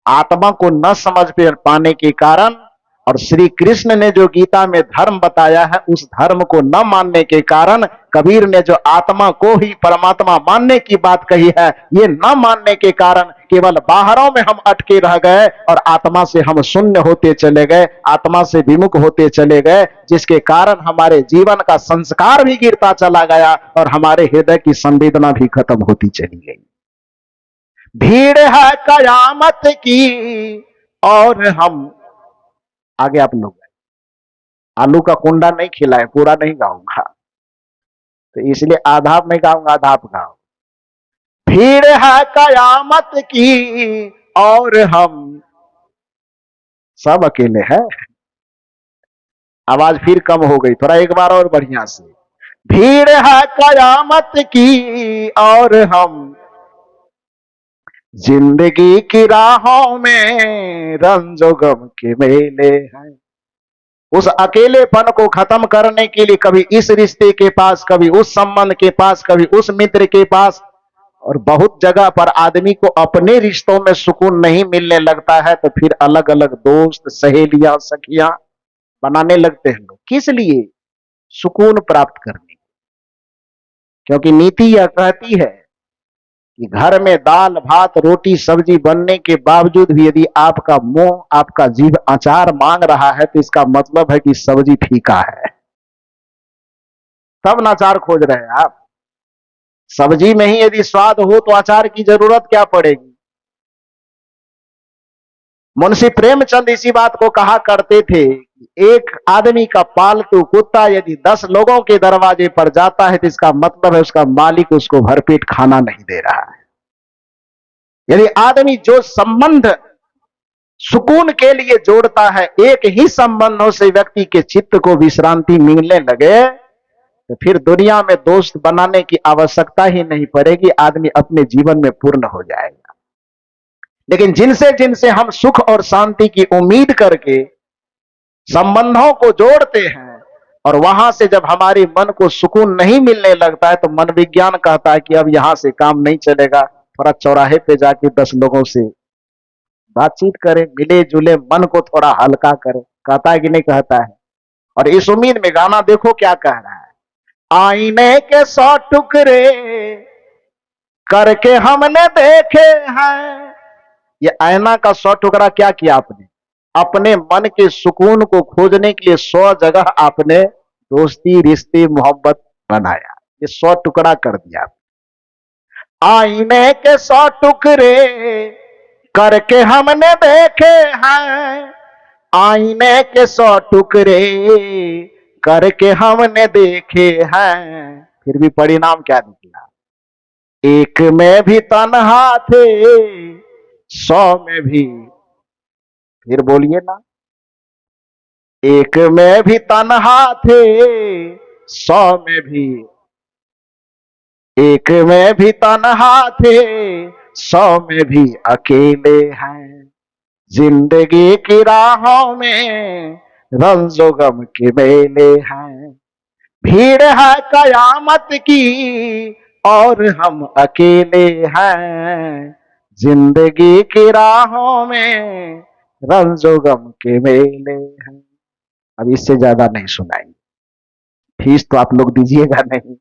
आत्मा को न समझ पाने के कारण, और श्री कृष्ण ने जो गीता में धर्म बताया है उस धर्म को न मानने के कारण, कबीर ने जो आत्मा को ही परमात्मा मानने की बात कही है, ये न मानने के कारण केवल बाहरों में हम अटके रह गए और आत्मा से हम शून्य होते चले गए, आत्मा से विमुख होते चले गए, जिसके कारण हमारे जीवन का संस्कार भी गिरता चला गया और हमारे हृदय की संवेदना भी खत्म होती चली गई। भीड़ है कयामत की और हम, आगे आप लोग, आलू का कुंडा नहीं खिलाए, पूरा नहीं गाऊंगा, तो इसलिए आधा में गाऊंगा, आधा आप गाओ। भीड़ है कयामत की और हम सब अकेले हैं। आवाज फिर कम हो गई, थोड़ा एक बार और बढ़िया से। भीड़ है कयामत की और हम जिंदगी की राहों में रंजो गम के मेले हैं। उस अकेलेपन को खत्म करने के लिए कभी इस रिश्ते के पास, कभी उस संबंध के पास, कभी उस मित्र के पास, और बहुत जगह पर आदमी को अपने रिश्तों में सुकून नहीं मिलने लगता है तो फिर अलग अलग दोस्त, सहेलियां, सखियां बनाने लगते हैं लोग। किस लिए? सुकून प्राप्त करने। क्योंकि नीति यह कहती है कि घर में दाल, भात, रोटी, सब्जी बनने के बावजूद भी यदि आपका मुंह, आपका जीभ अचार मांग रहा है तो इसका मतलब है कि सब्जी फीका है, तब अचार खोज रहे हैं आप। सब्जी में ही यदि स्वाद हो तो अचार की जरूरत क्या पड़ेगी? मुंशी प्रेमचंद इसी बात को कहा करते थे, एक आदमी का पालतू कुत्ता यदि 10 लोगों के दरवाजे पर जाता है तो इसका मतलब है उसका मालिक उसको भरपेट खाना नहीं दे रहा है। यदि आदमी जो संबंध सुकून के लिए जोड़ता है, एक ही संबंधों से व्यक्ति के चित्त को विश्रांति मिलने लगे तो फिर दुनिया में दोस्त बनाने की आवश्यकता ही नहीं पड़ेगी, आदमी अपने जीवन में पूर्ण हो जाएगा। लेकिन जिनसे जिनसे हम सुख और शांति की उम्मीद करके संबंधों को जोड़ते हैं और वहां से जब हमारे मन को सुकून नहीं मिलने लगता है तो मन विज्ञान कहता है कि अब यहां से काम नहीं चलेगा, थोड़ा चौराहे पे जाके 10 लोगों से बातचीत करें, मिले जुले, मन को थोड़ा हल्का करें। कहता है कि नहीं कहता है? और इस उम्मीद में गाना देखो क्या कह रहा है, आईने के 100 टुकड़े करके हमने देखे हैं। ये आईना का 100 टुकड़ा क्या किया आपने? अपने मन के सुकून को खोजने के लिए 100 जगह आपने दोस्ती, रिश्ते, मोहब्बत बनाया। ये 100 टुकड़ा कर दिया। आईने के 100 टुकड़े करके हमने देखे हैं, आईने के 100 टुकड़े करके हमने देखे हैं, फिर भी परिणाम क्या निकला? एक में भी तन्हा थे, 100 में भी, फिर बोलिए ना, एक में भी तन्हा थे, 100 में भी, एक में भी तन्हा थे, 100 में भी अकेले हैं। जिंदगी की राहों में रंजो गम के मेले हैं। भीड़ है कयामत की और हम अकेले हैं। जिंदगी की राहों में रंजो गम के मेले हैं। अब इससे ज्यादा नहीं सुनाएंगे, फीस तो आप लोग दीजिएगा नहीं।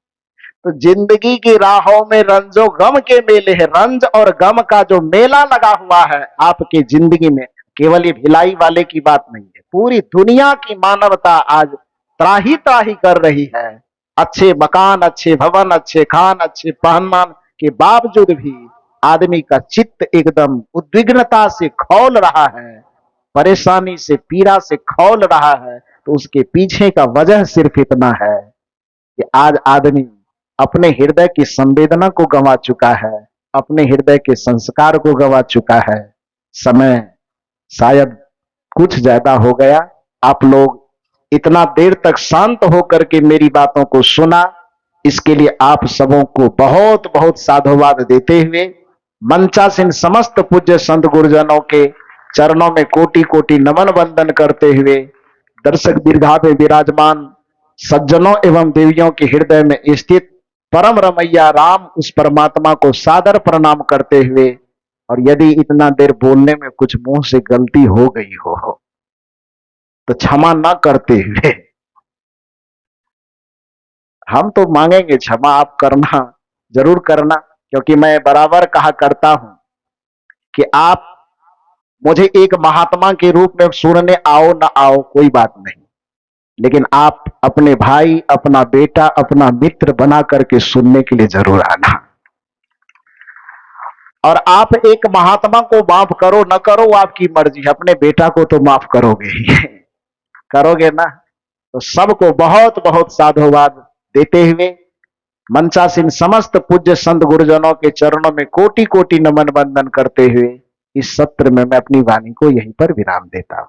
तो जिंदगी की राहों में रंजो गम के मेले हैं। रंज और गम का जो मेला लगा हुआ है आपकी जिंदगी में, केवल ये भिलाई वाले की बात नहीं है, पूरी दुनिया की मानवता आज त्राही त्राही कर रही है। अच्छे मकान, अच्छे भवन, अच्छे खान, अच्छे पहनमान के बावजूद भी आदमी का चित्त एकदम उद्विग्नता से खौल रहा है, परेशानी से, पीड़ा से खौल रहा है, तो उसके पीछे का वजह सिर्फ इतना है कि आज आदमी अपने हृदय की संवेदना को गंवा चुका है, अपने हृदय के संस्कार को गंवा चुका है। समय शायद कुछ ज्यादा हो गया। आप लोग इतना देर तक शांत होकर के मेरी बातों को सुना, इसके लिए आप सबों को बहुत बहुत साधुवाद देते हुए मंचासीन समस्त पूज्य संत गुरुजनों के चरणों में कोटि कोटि नमन वंदन करते हुए दर्शक दीर्घा में विराजमान सज्जनों एवं देवियों के हृदय में स्थित परम रमैया राम उस परमात्मा को सादर प्रणाम करते हुए, और यदि इतना देर बोलने में कुछ मुंह से गलती हो गई हो तो क्षमा ना करते हुए, हम तो मांगेंगे क्षमा, आप करना, जरूर करना, क्योंकि मैं बराबर कहा करता हूं कि आप मुझे एक महात्मा के रूप में सुनने आओ ना आओ कोई बात नहीं, लेकिन आप अपने भाई, अपना बेटा, अपना मित्र बना करके सुनने के लिए जरूर आना। और आप एक महात्मा को माफ करो न करो वो आपकी मर्जी, अपने बेटा को तो माफ करोगे ही करोगे ना। तो सबको बहुत बहुत साधुवाद देते हुए मंचासीन समस्त पूज्य संत गुरुजनों के चरणों में कोटि कोटि नमन वंदन करते हुए इस सत्र में मैं अपनी वाणी को यहीं पर विराम देता हूं।